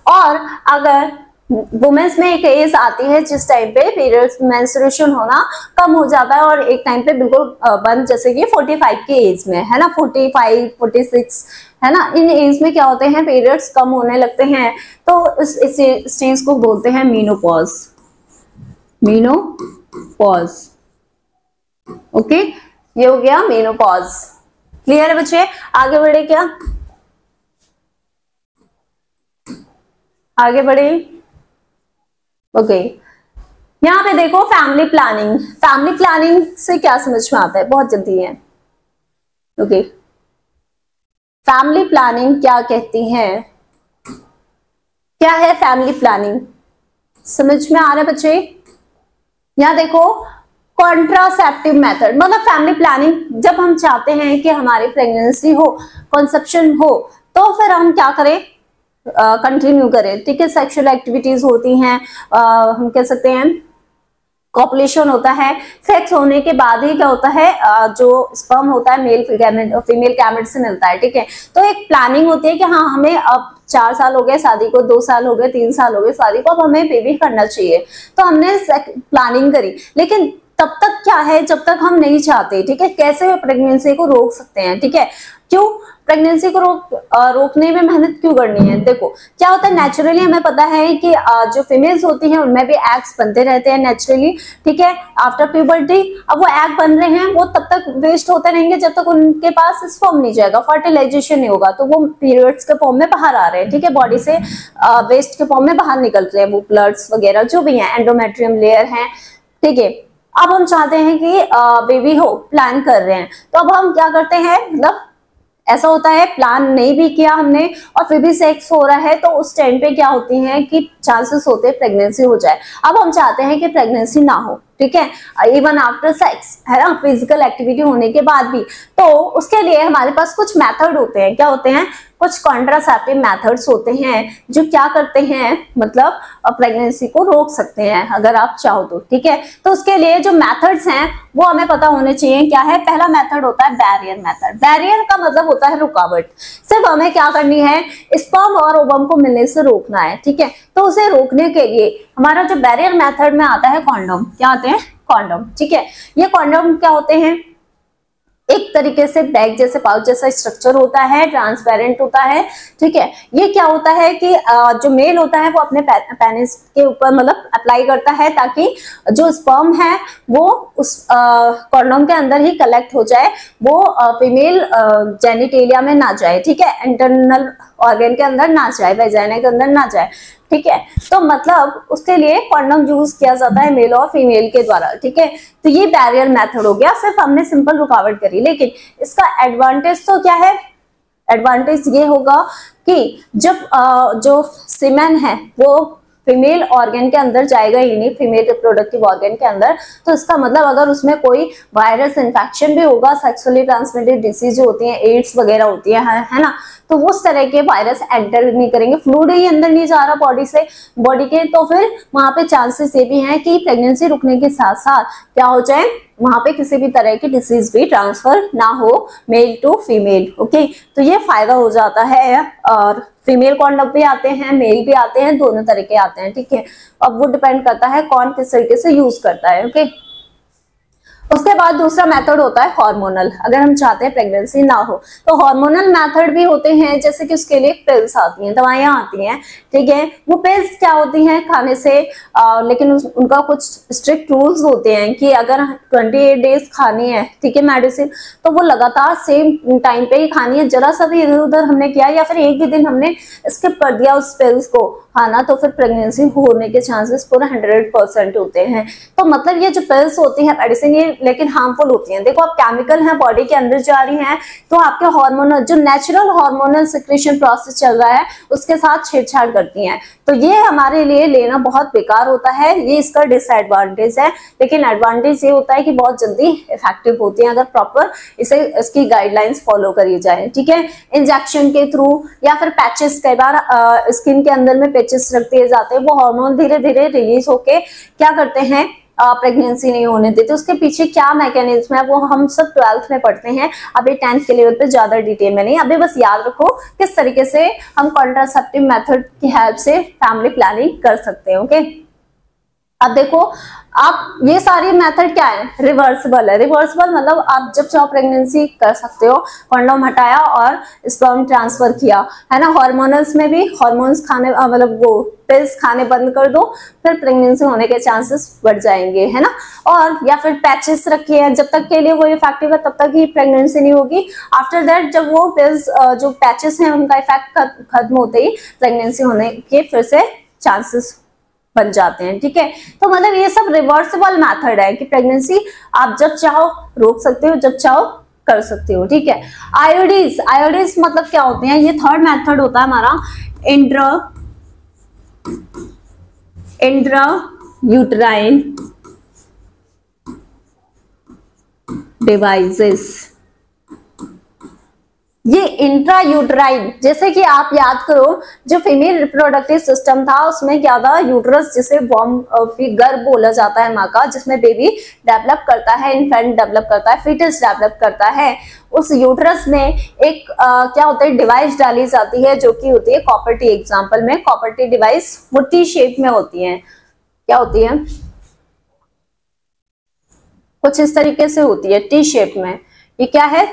और अगर वुमेन्स में एक एज आती है जिस टाइम पे पीरियड्स मेंस्ट्रुएशन होना कम हो जाता है और एक टाइम पे बिल्कुल बंद, जैसे कि 45 की एज में, है ना, 45, 46, है ना, इन एज में क्या होते हैं, पीरियड्स कम होने लगते हैं, तो इस स्टेज को बोलते हैं मीनोपॉज। मीनोपॉज, ओके, ये हो गया मीनोपॉज। क्लियर है बच्चे, आगे बढ़े क्या, आगे बढ़े, ओके। यहाँ पे देखो फैमिली प्लानिंग, फैमिली प्लानिंग से क्या समझ में आता है, बहुत जल्दी है, ओके। फैमिली प्लानिंग क्या कहती है, क्या है फैमिली प्लानिंग, समझ में आ रहा है बच्चे। यहाँ देखो कॉन्ट्रासेप्टिव मेथड, मतलब फैमिली प्लानिंग जब हम चाहते हैं कि हमारी प्रेगनेंसी हो, कंसेप्शन हो, तो फिर हम क्या करें, कंटिन्यू करें, ठीक है। सेक्सुअल एक्टिविटीज होती हैं, हम कह सकते हैं कॉपुलेशन होता है, सेक्स होने के बाद ही क्या होता है, जो स्पर्म होता है मेल फीमेल गैमेट से मिलता है, ठीक है। तो एक प्लानिंग होती है कि हाँ हमें अब 4 साल हो गए शादी को, 2 साल हो गए, 3 साल हो गए शादी को, अब हमें बेबी करना चाहिए, तो हमने प्लानिंग करी। लेकिन तब तक क्या है, जब तक हम नहीं चाहते, ठीक है, कैसे प्रेगनेंसी को रोक सकते हैं, ठीक है। क्यों प्रेगनेंसी को रोकने में मेहनत क्यों करनी है, देखो क्या होता है, नेचुरली हमें पता है कि जो फीमेल्स होती हैं उनमें भी एग्स बनते रहते हैं नेचुरली, ठीक है, आफ्टर प्यूबर्टी। अब वो एग बन रहे हैं, वो तब तक वेस्ट होते रहेंगे जब तक उनके पास स्पर्म नहीं जाएगा, फर्टिलाइजेशन नहीं होगा, तो वो पीरियड्स के फॉर्म में बाहर आ रहे हैं, ठीक है, बॉडी से वेस्ट के फॉर्म में बाहर निकल रहे हैं, वो ब्लड्स वगैरह जो भी है, एंडोमेट्रियम लेयर है, ठीक है। अब हम चाहते हैं कि बेबी हो, प्लान कर रहे हैं, तो अब हम क्या करते हैं, मतलब ऐसा होता है प्लान नहीं भी किया हमने और फिर भी सेक्स हो रहा है, तो उस टाइम पे क्या होती है कि चांसेस होते हैं प्रेगनेंसी हो जाए। अब हम चाहते हैं कि प्रेगनेंसी ना हो, ठीक है, इवन आफ्टर सेक्स, है ना, फिजिकल एक्टिविटी होने के बाद भी, तो उसके लिए हमारे पास कुछ मेथड होते हैं, क्या होते हैं, कुछ कॉन्ट्रासेप्टिव मेथड्स होते हैं जो क्या करते हैं, मतलब प्रेगनेंसी को रोक सकते हैं अगर आप चाहो तो, ठीक है। तो उसके लिए जो मेथड्स हैं वो हमें पता होने चाहिए। क्या है, पहला मेथड होता है बैरियर मेथड। बैरियर का मतलब होता है रुकावट, सिर्फ हमें क्या करनी है, स्पर्म और ओवम को मिलने से रोकना है, ठीक है। तो उसे रोकने के लिए हमारा जो बैरियर मेथड में आता है कॉन्डोम, क्या आते हैं, कॉन्डोम, ठीक है। ये कॉन्डोम क्या होते हैं, एक तरीके से बैग जैसे पाउच जैसा स्ट्रक्चर होता है, ट्रांसपेरेंट होता है, ठीक है। ये क्या होता है कि जो मेल होता है वो अपने पेनिस के ऊपर मतलब अप्लाई करता है ताकि जो स्पर्म है वो उस कॉन्डोम के अंदर ही कलेक्ट हो जाए, वो फीमेल जेनिटेलिया में ना जाए, ठीक है, इंटरनल ऑर्गन के अंदर ना जाए, वेजाइना के अंदर ना जाए, ठीक है। तो मतलब उसके लिए कॉन्डोम यूज किया जाता है मेल और फीमेल के द्वारा, ठीक है। तो ये बैरियर मेथड हो गया, सिर्फ हमने सिंपल रुकावट करी। लेकिन इसका एडवांटेज तो क्या है, एडवांटेज ये होगा कि जब जो सीमेन है वो फीमेल ऑर्गन के अंदर जाएगा ही नहीं, फीमेल रिप्रोडक्टिव ऑर्गन के अंदर, तो इसका मतलब अगर उसमें कोई वायरस इन्फेक्शन भी होगा, सेक्सुअली ट्रांसमिटेड डिसीज होती है, एड्स वगैरह होती है ना, तो वो उस तरह के वायरस एंटर नहीं करेंगे, फ्लूइड ही अंदर नहीं जा रहा बॉडी के, तो फिर वहां पे चांसेस ये भी हैं कि प्रेगनेंसी रुकने के साथ साथ क्या हो जाए, वहां पे किसी भी तरह की डिसीज भी ट्रांसफर ना हो मेल टू फीमेल, ओके। तो ये फायदा हो जाता है। और फीमेल कॉन्डोम भी आते हैं, मेल भी आते हैं, दोनों तरह के आते हैं, ठीक है। अब वो डिपेंड करता है कौन किस तरीके से यूज करता है, ओके। उसके बाद दूसरा मेथड होता है हार्मोनल। अगर हम चाहते हैं प्रेगनेंसी ना हो तो हार्मोनल मेथड भी होते हैं, जैसे कि उसके लिए पिल्स आती हैं, दवाइयां आती हैं, ठीक है। वो पिल्स क्या होती हैं खाने से, लेकिन उनका कुछ स्ट्रिक्ट रूल्स होते हैं कि अगर 28 डेज खानी है, ठीक है, मेडिसिन, तो वो लगातार सेम टाइम पे ही खानी है। जरा सा भी इधर उधर हमने किया या फिर एक ही दिन हमने स्किप कर दिया उस पिल्स को खाना, तो फिर प्रेगनेंसी होने के चांसेस पूरा 100% होते हैं। तो मतलब ये जो पिल्स होती है मेडिसिन, ये लेकिन हार्मफुल होती हैं। देखो, आप केमिकल हैं बॉडी के अंदर जा रही हैं, तो आपके हार्मोनल जो नेचुरल हार्मोनल सिक्रेशन प्रोसेस चल रहा है उसके साथ छेड़छाड़ करती हैं, तो ये हमारे लिए लेना बहुत बेकार होता है। ये इसका डिसएडवांटेज है, लेकिन एडवांटेज ये होता है कि बहुत जल्दी इफेक्टिव होती है अगर प्रॉपर इसकी गाइडलाइंस फॉलो करी जाए, ठीक है। इंजेक्शन के थ्रू या फिर पैचेस, कई बार स्किन के अंदर में पैचेस रख दिए जाते हैं, वो हार्मोन धीरे धीरे रिलीज होके क्या करते हैं, प्रेगनेंसी नहीं होने देते। उसके पीछे क्या मैकेनिज्म है वो हम सब 12th में पढ़ते हैं, अभी 10th के लेवल पे ज्यादा डिटेल में नहीं। अभी बस याद रखो किस तरीके से हम कॉन्ट्रासेप्टिव मेथड की हेल्प से फैमिली प्लानिंग कर सकते हैं, ओके। अब देखो, आप ये सारी मेथड क्या है, रिवर्सिबल है। रिवर्सिबल मतलब आप जब चाहो प्रेगनेंसी कर सकते हो, कंडोम हटाया और स्पर्म ट्रांसफर किया, है ना। हार्मोनल्स में भी हार्मोन्स खाने, मतलब वो पिल्स खाने बंद कर दो, फिर प्रेगनेंसी होने के चांसेस बढ़ जाएंगे, है ना। और या फिर पैचेस रखिए हैं, जब तक के लिए वो इफेक्टिव है तब तक ही प्रेगनेंसी नहीं होगी। आफ्टर दैट जब वो पिल्स जो पैचेस हैं उनका इफेक्ट खत्म होते ही प्रेगनेंसी होने के फिर से चांसेस बन जाते हैं, ठीक है। तो मतलब ये सब रिवर्सिबल मेथड है कि प्रेगनेंसी आप जब चाहो रोक सकते हो, जब चाहो कर सकते हो, ठीक है। आयोडीज, आयोडीज मतलब क्या होते हैं, ये थर्ड मेथड होता है हमारा इंट्रायूटराइन डिवाइसेस। ये इंट्रायूटराइन, जैसे कि आप याद करो जो फीमेल रिप्रोडक्टिव सिस्टम था उसमें क्या था, यूट्रस जिसे गर्भ बोला जाता है माँ का, जिसमें बेबी डेवलप करता है, इन्फेंट डेवलप करता है, फीटस डेवलप करता है। उस यूट्रस में एक क्या होता है, डिवाइस डाली जाती है जो कि होती है कॉपर टी। एग्जाम्पल में कॉपर टी डिवाइस वो टी शेप में होती है, क्या होती है, कुछ इस तरीके से होती है टी शेप में। ये क्या है,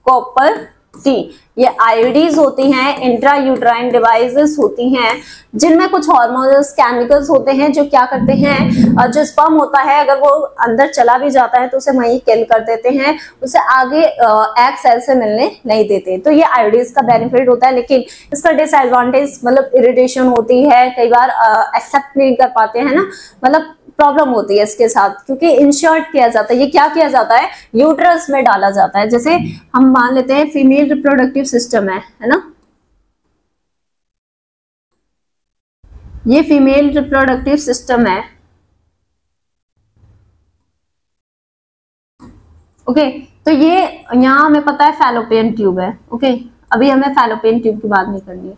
कॉपर टी। ये आईडीज होती हैं, इंट्रायूटराइन डिवाइसेस होती हैं, जिनमें कुछ हार्मोनल्स केमिकल्स होते हैं जो क्या करते हैं, जो स्पर्म होता है अगर वो अंदर चला भी जाता है तो उसे वहीं किल कर देते हैं, उसे आगे एग सेल से मिलने नहीं देते। तो ये आईडीज का बेनिफिट होता है, लेकिन इसका डिसएडवांटेज मतलब इरिटेशन होती है, कई बार एक्सेप्ट नहीं कर पाते हैं ना, मतलब प्रॉब्लम होती है इसके साथ, क्योंकि इंसर्ट किया जाता है। ये क्या किया जाता है, यूट्रस में डाला जाता है। जैसे हम मान लेते हैं फीमेल रिप्रोडक्टिव सिस्टम है ना, ये फीमेल रिप्रोडक्टिव सिस्टम है, ओके। तो ये यहाँ हमें पता है फैलोपियन ट्यूब है, ओके। अभी हमें फैलोपियन ट्यूब की बात नहीं करनी है।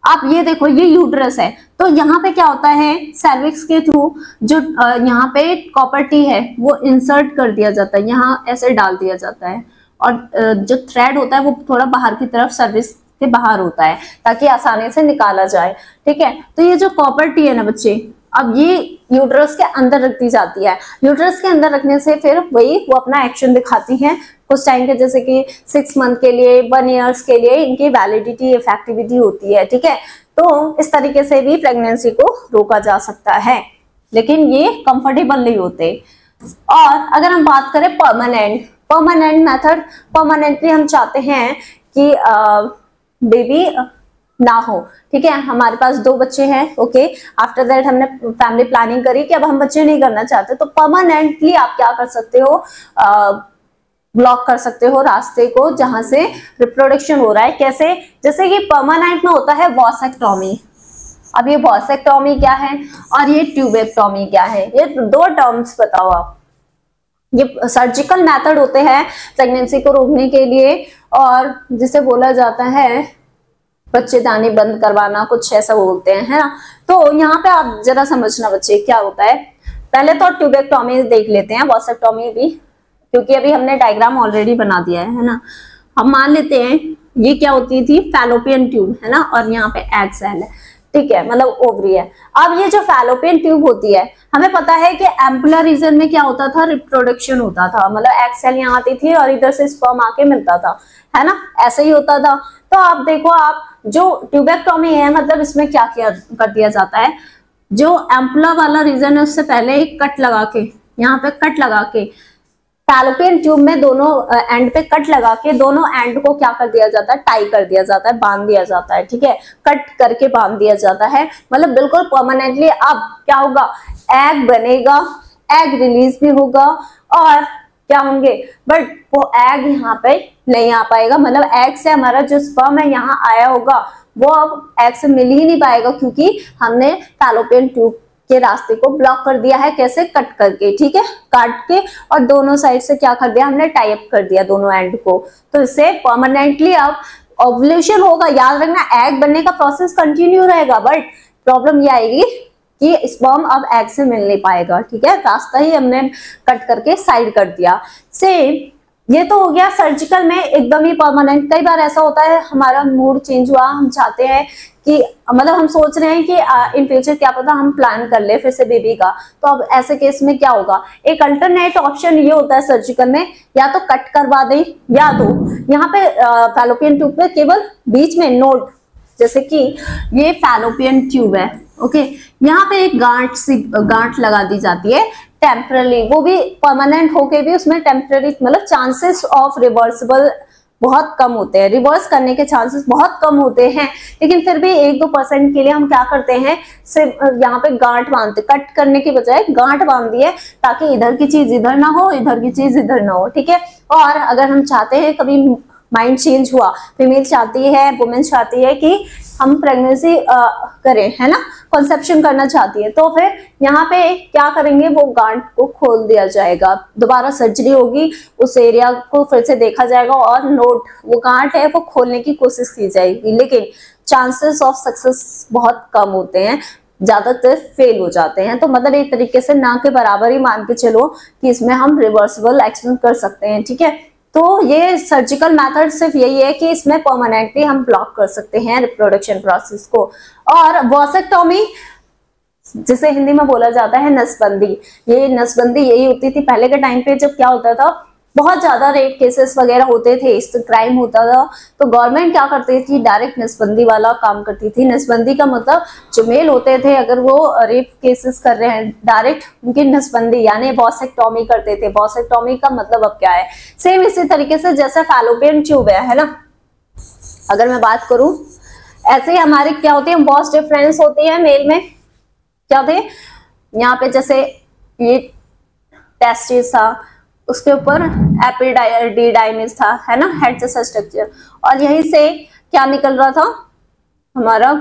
आप ये देखो, ये यूट्रस है, तो यहाँ पे क्या होता है, सर्विक्स के थ्रू जो यहाँ पे कॉपर टी है वो इंसर्ट कर दिया जाता है, यहाँ ऐसे डाल दिया जाता है, और जो थ्रेड होता है वो थोड़ा बाहर की तरफ सर्विक्स के बाहर होता है ताकि आसानी से निकाला जाए, ठीक है। तो ये जो कॉपर टी है ना बच्चे, अब ये यूट्रस के अंदर रख दी जाती है। यूट्रस के अंदर रखने से फिर वही वो अपना एक्शन दिखाती है कुछ टाइम के, जैसे कि 6 मंथ के लिए, 1 ईयर्स के लिए इनकी वैलिडिटी इफेक्टिविटी होती है, ठीक है। तो इस तरीके से भी प्रेगनेंसी को रोका जा सकता है, लेकिन ये कंफर्टेबल नहीं होते। और अगर हम बात करें परमानेंट मेथड, परमानेंटली हम चाहते हैं कि बेबी ना हो, ठीक है। हमारे पास 2 बच्चे हैं, ओके। आफ्टर दैट हमने फैमिली प्लानिंग करी कि अब हम बच्चे नहीं करना चाहते, तो परमानेंटली आप क्या कर सकते हो, ब्लॉक कर सकते हो रास्ते को जहां से रिप्रोडक्शन हो रहा है। कैसे, जैसे कि परमानेंट में होता है वॉसेक्टोमी। अब ये वॉसेक्टोमी क्या है और ये ट्यूबेक्टोमी क्या है, ये 2 टर्म्स बताओ आप। ये सर्जिकल मेथड होते हैं प्रेगनेंसी को रोकने के लिए, और जिसे बोला जाता है बच्चेदानी बंद करवाना, कुछ ऐसा बोलते हैं, है ना। तो यहाँ पे आप जरा समझना बच्चे क्या होता है। पहले तो ट्यूबेक्टोमी देख लेते हैं, वॉसेक्टोमी भी, क्योंकि अभी हमने डायग्राम ऑलरेडी बना दिया है ना। हम मान लेते हैं ये क्या होती थी, फैलोपियन ट्यूब, है ना, और यहाँ पे एग सेल है। ठीक है, मतलब ओवरी है। अब ये जो फैलोपियन ट्यूब होती है, हमें पता है कि एम्पुलर रीजन में क्या होता था, रिप्रोडक्शन होता था, मतलब एग सेल यहाँ आती थी और इधर से स्पर्म आके मिलता था, है ना, ऐसे ही होता था। तो आप देखो, आप जो ट्यूबेक्टोमी है, मतलब इसमें क्या किया कर दिया जाता है, जो एम्पुलर वाला रीजन है उससे पहले एक कट लगा के, यहाँ पे कट लगा के फैलोपियन ट्यूब में दोनों एंड पे कट लगा के दोनों एंड को क्या कर दिया जाता है, टाई कर दिया जाता है, बांध दिया जाता है, ठीक है, कट करके बांध दिया जाता है, मतलब बिल्कुल परमानेंटली। अब क्या होगा, एग बनेगा, एग रिलीज भी होगा और क्या होंगे, बट वो एग यहाँ पे नहीं आ पाएगा, मतलब एग से हमारा जो स्पर्म है यहाँ आया होगा वो अब एग से मिल ही नहीं पाएगा, क्योंकि हमने फैलोपियन ट्यूब के रास्ते को ब्लॉक कर दिया है। कैसे, कट करके, ठीक है, काट के, और दोनों साइड से क्या कर दिया हमने, टाई अप कर दिया दोनों एंड को। तो इससे परमानेंटली अब ओव्यूलेशन होगा। याद रखना, एग बनने का प्रोसेस कंटिन्यू रहेगा, बट प्रॉब्लम ये आएगी कि स्पर्म अब एग से मिल नहीं पाएगा, ठीक है, रास्ता ही हमने कट करके साइड कर दिया। सेम ये तो हो गया सर्जिकल में एकदम ही परमानेंट। कई बार ऐसा होता है हमारा मूड चेंज हुआ, हम चाहते हैं कि मतलब हम सोच रहे हैं कि इन फ्यूचर क्या पता हम प्लान कर ले फिर से बेबी का, तो अब ऐसे केस में क्या होगा, एक अल्टरनेट ऑप्शन ये होता है सर्जिकल में, या तो कट करवा दें, या तो यहाँ पे फैलोपियन ट्यूब पे केवल बीच में नोट, जैसे कि ये फैलोपियन ट्यूब है, ओके, यहाँ पे एक गांठ लगा दी जाती है टेम्पररी, वो भी परमानेंट होके भी उसमें टेम्पररी, मतलब चांसेस ऑफ रिवर्सिबल बहुत कम होते हैं, रिवर्स करने के चांसेस बहुत कम होते हैं, लेकिन फिर भी 1-2% के लिए हम क्या करते हैं, सिर्फ यहाँ पे गांठ बांधते, कट करने की बजाय गांठ बांध दी है, ताकि इधर की चीज इधर ना हो, इधर की चीज इधर ना हो, ठीक है। और अगर हम चाहते हैं, कभी माइंड चेंज हुआ, फीमेल चाहती है, वुमेन चाहती है कि हम प्रेगनेंसी करें, है ना, कंसेप्शन करना चाहती है, तो फिर यहाँ पे क्या करेंगे, वो गांठ को खोल दिया जाएगा, दोबारा सर्जरी होगी, उस एरिया को फिर से देखा जाएगा और नोट, वो गांठ है वो खोलने की कोशिश की जाएगी, लेकिन चांसेस ऑफ सक्सेस बहुत कम होते हैं, ज्यादातर फेल हो जाते हैं। तो मतलब एक तरीके से ना के बराबर ही मान के चलो कि इसमें हम रिवर्सिबल एक्शन कर सकते हैं, ठीक है। तो ये सर्जिकल मेथड सिर्फ यही है कि इसमें परमानेंटली हम ब्लॉक कर सकते हैं रिप्रोडक्शन प्रोसेस को। और वॉसेक्टोमी, जिसे हिंदी में बोला जाता है नसबंदी, ये नसबंदी यही होती थी पहले के टाइम पे, जब क्या होता था, बहुत ज्यादा रेप केसेस वगैरह होते थे, इस क्राइम होता था, तो गवर्नमेंट क्या करती थी, डायरेक्ट नसबंदी वाला काम करती थी। नसबंदी का मतलब जो मेल होते थे, अगर वो रेप केसेस कर रहे हैं, डायरेक्ट उनकी नसबंदी यानी वॉसेक्टोमी करते थे। वॉसेक्टोमी का मतलब अब क्या है, सेम इसी तरीके से जैसे फैलोपियन ट्यूब है ना, अगर मैं बात करूं, ऐसे ही हमारे क्या होती है, वॉस डिफरेंस होती है मेल में, क्या थे, यहाँ पे जैसे ये टेस्टिस था, उसके ऊपर एपिडिडाइमिस था, है ना, हेड जैसा स्ट्रक्चर, और यहीं से क्या निकल रहा था, हमारा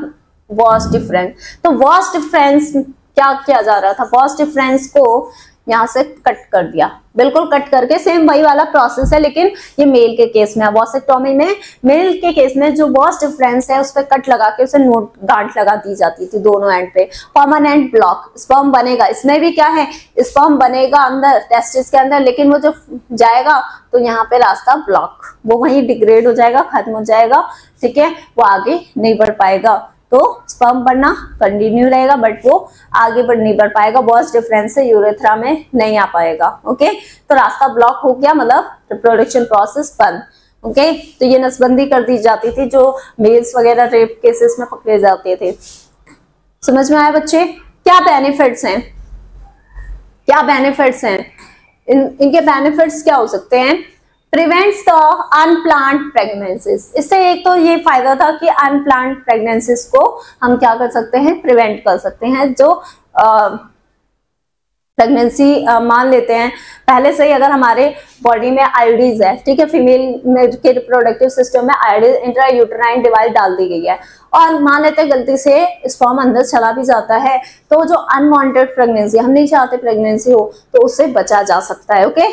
वॉस डिफरेंस। तो वॉस डिफरेंस क्या किया जा रहा था, वॉस डिफरेंस को यहाँ से कट कर दिया, बिल्कुल कट करके, सेम वही वाला प्रोसेस है, लेकिन ये मेल के केस में, वॉसेक्टोमी में मेल के केस में जो वॉस डिफरेंस है उस पर कट लगा के उसे नोट गांठ लगा दी जाती थी दोनों एंड पे, परमानेंट ब्लॉक, स्पर्म बनेगा, इसमें भी क्या है, स्पर्म बनेगा अंदर टेस्टिस के अंदर, लेकिन वो जो जाएगा तो यहाँ पे रास्ता ब्लॉक, वो वहीं डिग्रेड हो जाएगा, खत्म हो जाएगा, ठीक है, वो आगे नहीं बढ़ पाएगा। तो स्पर्म बढ़ना कंटिन्यू रहेगा, बट वो आगे बढ़ नहीं बढ़ पाएगा, वॉस डिफरेंस से यूरेथ्रा में नहीं आ पाएगा, ओके। तो रास्ता ब्लॉक हो गया, मतलब रिप्रोडक्शन प्रोसेस बंद, ओके। तो ये नसबंदी कर दी जाती थी जो मेल्स वगैरह रेप केसेस में पकड़े जाते थे। समझ में आया बच्चे, क्या बेनिफिट्स हैं, क्या बेनिफिट्स हैं, इनके बेनिफिट्स क्या हो सकते हैं, प्रिवेंट्स द अनप्लान्ड प्रेगनेंसीज, इससे एक तो ये फायदा था कि अनप्लान्ड प्रेगनेंसीज को हम क्या कर सकते हैं, प्रिवेंट कर सकते हैं। जो प्रेगनेंसी मान लेते हैं पहले से ही, अगर हमारे बॉडी में आईडीज है, ठीक है, फीमेल के रिप्रोडक्टिव सिस्टम में आईडीज इंट्रायूटेराइन डिवाइस डाल दी गई है, और मान लेते हैं गलती से स्पर्म अंदर चला भी जाता है, तो जो अनवांटेड प्रेगनेंसी, हम नहीं चाहते प्रेगनेंसी हो, तो उससे बचा जा सकता है, okay.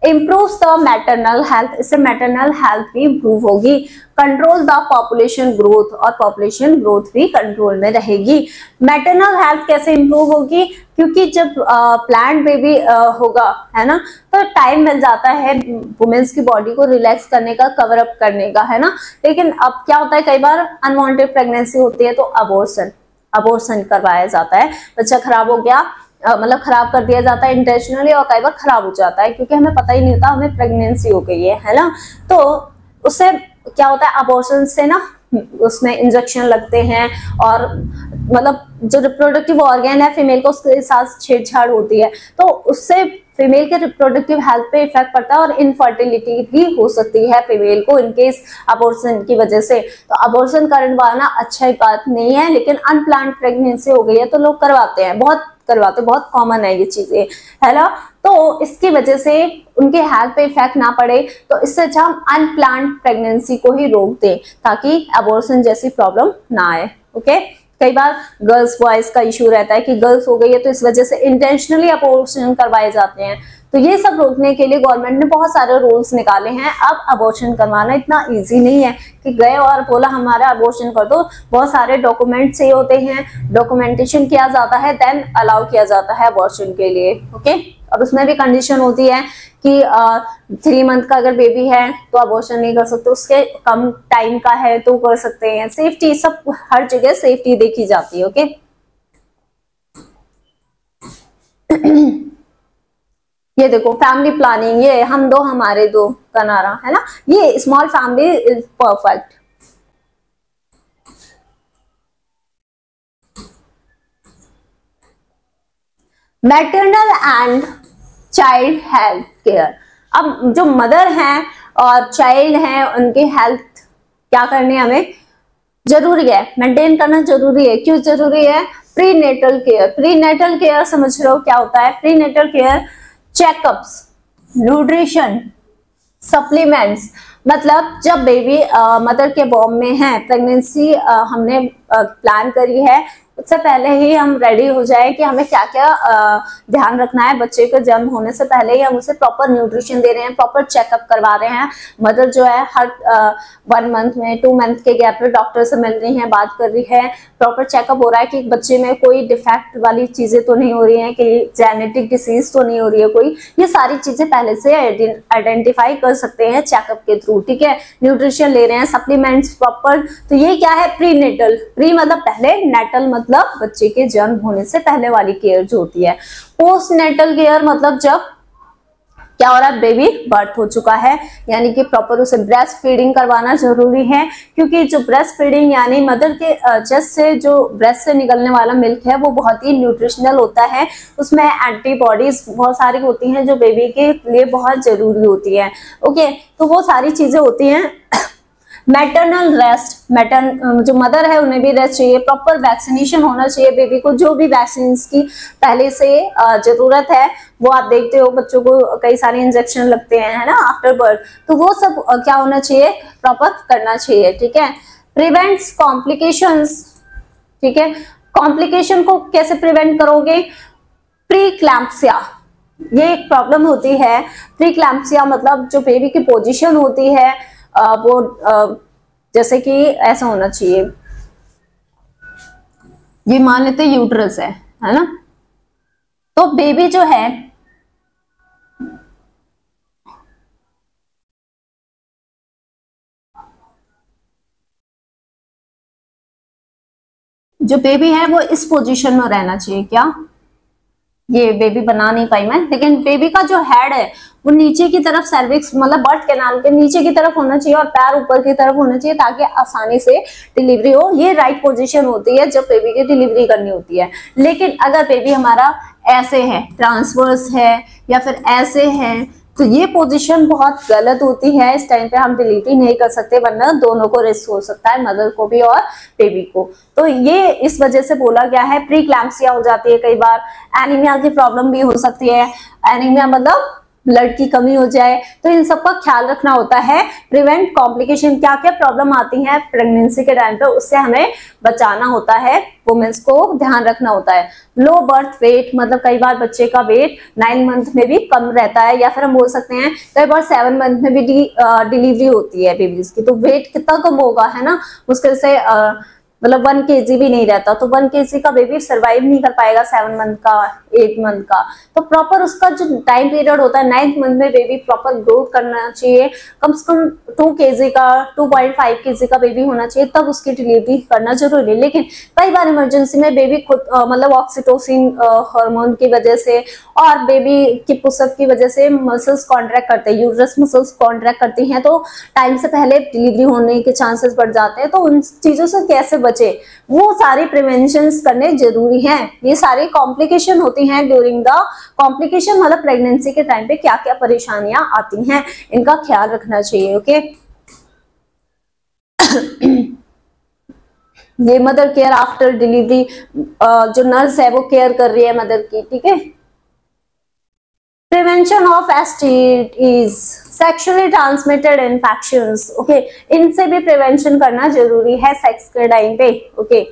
Improve the maternal health, इससे मैटरनल हेल्थ भी इम्प्रूव होगी। कंट्रोल द पॉपुलेशन ग्रोथ, और पॉपुलेशन ग्रोथ भी कंट्रोल में रहेगी। मैटरनल हेल्थ कैसे इम्प्रूव होगी, क्योंकि जब प्लांट बेबी होगा, है ना, तो टाइम मिल जाता है वुमेन्स की बॉडी को रिलैक्स करने का, कवर अप करने का, है ना। लेकिन अब क्या होता है, कई बार अनवांटेड प्रेगनेंसी होती है तो अबॉर्शन करवाया जाता है। बच्चा खराब हो गया, मतलब खराब कर दिया जाता है इंटेंशनली, और कई बार खराब हो जाता है क्योंकि हमें पता ही नहीं होता हमें प्रेगनेंसी हो गई है ना। तो उससे क्या होता है, अबॉर्शन से ना उसमें इंजेक्शन लगते हैं, और मतलब जो रिप्रोडक्टिव ऑर्गन है फीमेल को, उसके साथ छेड़छाड़ होती है, तो उससे फीमेल के रिप्रोडक्टिव हेल्थ पे इफेक्ट पड़ता है, और इनफर्टिलिटी भी हो सकती है फीमेल को इनकेस अबॉर्शन की वजह से। तो अबॉर्शन करवाना अच्छा बात नहीं है, लेकिन अनप्लान्ड प्रेगनेंसी हो गई है तो लोग करवाते हैं, बहुत कॉमन है ये चीजें, है ना। तो इसकी वजह से उनके हेल्थ पे इफेक्ट ना पड़े, तो इससे अच्छा हम अनप्लान्ड प्रेगनेंसी को ही रोक दें, ताकि अबॉर्शन जैसी प्रॉब्लम ना आए। ओके, कई बार गर्ल्स बॉयज का इशू रहता है कि गर्ल्स हो गई है तो इस वजह से इंटेंशनली अबॉर्शन करवाए जाते हैं। तो ये सब रोकने के लिए गवर्नमेंट ने बहुत सारे रूल्स निकाले हैं। अब अबॉर्शन करवाना इतना इजी नहीं है कि गए और बोला हमारा अबॉर्शन कर दो। बहुत सारे डॉक्यूमेंट चाहिए होते हैं, डॉक्यूमेंटेशन किया जाता है, देन अलाउ किया जाता है अबॉर्शन के लिए। ओके, और उसमें भी कंडीशन होती है कि 3 मंथ का अगर बेबी है तो अबॉर्शन नहीं कर सकते, उसके कम टाइम का है तो कर सकते हैं। सेफ्टी, सब हर जगह सेफ्टी देखी जाती है। ओके ये देखो फैमिली प्लानिंग, ये हम दो हमारे दो का नारा है ना, ये small family is perfect. Maternal and child health care, अब जो मदर हैं और चाइल्ड हैं उनकी हेल्थ क्या करनी हमें जरूरी है, मेंटेन करना जरूरी है। क्यों जरूरी है? Prenatal care. प्रीनेटल केयर समझ रहे हो क्या होता है? Prenatal care checkups, nutrition, supplements, मतलब जब बेबी मदर के बॉम में है, प्रेगनेंसी हमने प्लान करी है, उससे पहले ही हम रेडी हो जाए कि हमें क्या क्या ध्यान रखना है। बच्चे को जन्म होने से पहले ही हम उसे प्रॉपर न्यूट्रिशन दे रहे हैं, प्रॉपर चेकअप करवा रहे हैं। मदर जो है हर 1 मंथ में 2 मंथ के गैप में डॉक्टर से मिल रही है, बात कर रही है, प्रॉपर चेकअप हो रहा है कि बच्चे में कोई डिफेक्ट वाली चीजें तो नहीं हो रही है, कि जेनेटिक डिसीज तो नहीं हो रही है कोई। ये सारी चीजें पहले से आइडेंटिफाई कर सकते हैं चेकअप के थ्रू। ठीक है, न्यूट्रिशन ले रहे हैं, सप्लीमेंट्स प्रॉपर। तो ये क्या है? प्रीनेटल, प्री मतलब पहले, नेटल मतलब बच्चे के जन्म होने से पहले वाली केयर जो होती है। पोस्ट नेटल केयर मतलब जब क्या हो रहा है, बेबी बर्थ हो चुका है, यानी कि प्रॉपर उसे ब्रेस्ट फीडिंग करवाना जरूरी है। क्योंकि जो ब्रेस्ट फीडिंग यानी मदर के चेस्ट से जो ब्रेस्ट से निकलने वाला मिल्क है वो बहुत ही न्यूट्रिशनल होता है, उसमें एंटीबॉडीज बहुत सारी होती हैं जो बेबी के लिए बहुत जरूरी होती है। ओके, तो वो सारी चीजें होती हैं। मैटरनल रेस्ट, जो मदर है उन्हें भी रेस्ट चाहिए, प्रॉपर वैक्सीनेशन होना चाहिए बेबी को, जो भी वैक्सीन की पहले से जरूरत है वो आप देखते हो बच्चों को कई सारे इंजेक्शन लगते हैं, है ना, आफ्टर बर्थ, तो वो सब क्या होना चाहिए, प्रॉपर करना चाहिए। ठीक है, प्रिवेंट्स कॉम्प्लिकेशंस। ठीक है, कॉम्प्लिकेशन को कैसे प्रिवेंट करोगे? प्रीक्लैम्प्सिया, ये एक प्रॉब्लम होती है। प्रीक्लैम्प्सिया मतलब जो बेबी की पोजीशन होती है वो जैसे कि ऐसा होना चाहिए, ये मान लेते यूट्रस है ना, तो बेबी जो है वो इस पोजीशन में रहना चाहिए। क्या ये बेबी बना नहीं पाई मैं, लेकिन बेबी का जो हेड है वो नीचे की तरफ, सर्विक्स मतलब बर्थ कैनाल के नीचे की तरफ होना चाहिए, और पैर ऊपर की तरफ होना चाहिए ताकि आसानी से डिलीवरी हो। ये राइट पोजीशन होती है जब बेबी की डिलीवरी करनी होती है। लेकिन अगर बेबी हमारा ऐसे है, ट्रांसवर्स है, या फिर ऐसे है, तो ये पोजीशन बहुत गलत होती है। इस टाइम पे हम डिलीवरी नहीं कर सकते, वरना दोनों को रिस्क हो सकता है, मदर को भी और बेबी को। तो ये इस वजह से बोला गया है। प्रीक्लैम्प्सिया हो जाती है कई बार, एनीमिया की प्रॉब्लम भी हो सकती है। एनीमिया मतलब ब्लड की कमी हो जाए, तो इन सब का ख्याल रखना होता है। प्रिवेंट कॉम्प्लिकेशन, क्या क्या प्रॉब्लम आती है प्रेगनेंसी के टाइम पे, उससे हमें बचाना होता है, वुमेन्स को ध्यान रखना होता है। लो बर्थ वेट, मतलब कई बार बच्चे का वेट 9 मंथ में भी कम रहता है, या फिर हम बोल सकते हैं कई बार 7 मंथ में भी डिलीवरी होती है बेबीज की, तो वेट कितना कम होगा, है ना, मुश्किल से मतलब 1 kg भी नहीं रहता, तो 1 kg का बेबी सर्वाइव नहीं कर पाएगा 7 मंथ का, 8 मंथ का। तो प्रॉपर उसका जो टाइम पीरियड होता है 9th मंथ में बेबी प्रॉपर ग्रोथ करना चाहिए, कम से कम 2 kg का 2.5 kg का बेबी होना चाहिए, तब उसकी डिलीवरी करना जरूरी है। लेकिन कई बार इमरजेंसी में बेबी खुद मतलब ऑक्सीटोसिन हार्मोन की वजह से और बेबी की पुशअप की वजह से मसल्स कॉन्ट्रैक्ट करते हैं, यूट्रस मसल्स कॉन्ट्रैक्ट करती हैं, तो टाइम से पहले डिलीवरी होने के चांसेस बढ़ जाते हैं। तो उन चीजों से कैसे बचे, वो सारी प्रिवेंशंस करने जरूरी हैं। ये सारी कॉम्प्लिकेशन होती हैं ड्यूरिंग द कॉम्प्लिकेशन, मतलब प्रेगनेंसी के टाइम पे क्या क्या परेशानियां आती हैं, इनका ख्याल रखना चाहिए। ओके, ये मदर केयर आफ्टर डिलीवरी, जो नर्स है वो केयर कर रही है मदर की, ठीक है। Prevention of STDs, sexually transmitted infections, okay, इनसे भी प्रिवेंशन करना जरूरी है सेक्स के टाइम पे। Okay,